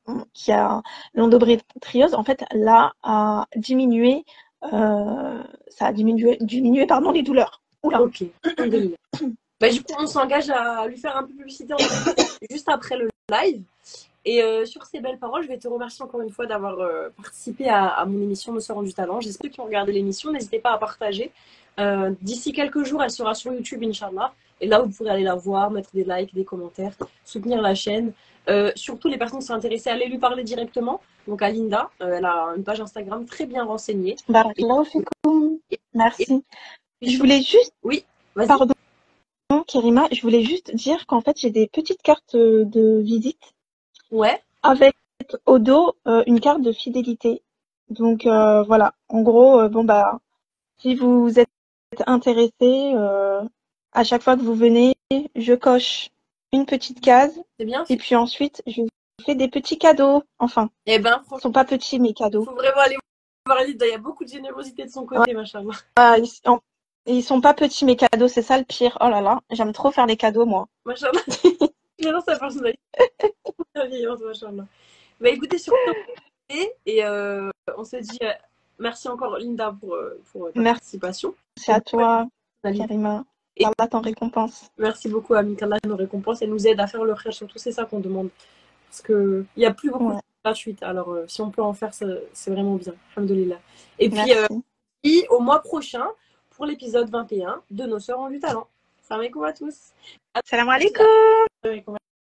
a l'endométriose en fait là a diminué, ça a diminué pardon les douleurs. Oula. Ok. Alhamdoulilah. Bah, du coup, on s'engage à lui faire un peu de publicité juste après le live. Et sur ces belles paroles, je vais te remercier encore une fois d'avoir participé à mon émission Nos Sœurs ont du talent. J'espère qu'ils ont regardé l'émission. N'hésitez pas à partager. D'ici quelques jours, elle sera sur YouTube, Inch'Allah. Et là, vous pourrez aller la voir, mettre des likes, des commentaires, soutenir la chaîne. Surtout les personnes qui sont intéressées, allez lui parler directement. Donc à Linda, elle a une page Instagram très bien renseignée. Et, Barakallahu fikoum. et, et Merci. puis Je surtout, voulais juste, oui, vas-y. pardon, Kerima, je voulais juste dire qu'en fait j'ai des petites cartes de visite Ouais. avec au dos une carte de fidélité. Donc voilà, en gros, bon bah si vous êtes intéressé, à chaque fois que vous venez, je coche une petite case C'est bien et fait. puis ensuite je vous fais des petits cadeaux. Enfin, Eh ben, ils franchement, sont pas petits mes cadeaux. faut vraiment aller voir Linda. Il y a beaucoup de générosité de son Ouais, côté, machallah. ils sont pas petits mes cadeaux, c'est ça le pire. Oh là là, j'aime trop faire les cadeaux moi. Machallah. Non, sa personnalité. Sa vieillance, machallah. Bah écoutez, sur et on se dit merci encore Linda pour ta Merci participation. à toi, Et Karima. Qu'Allah t'en récompense. merci beaucoup à qu'Allah nous récompense et nous aide à faire le khayr, surtout c'est ça qu'on demande. Parce qu'il n'y a plus beaucoup de Ouais, choses gratuites. Alors si on peut en faire, c'est vraiment bien. Alhamdoulilah. Et puis merci. au mois prochain pour l'épisode 21 de Nos Sœurs ont du talent. Salam alaikum à tous. Salam alaikum.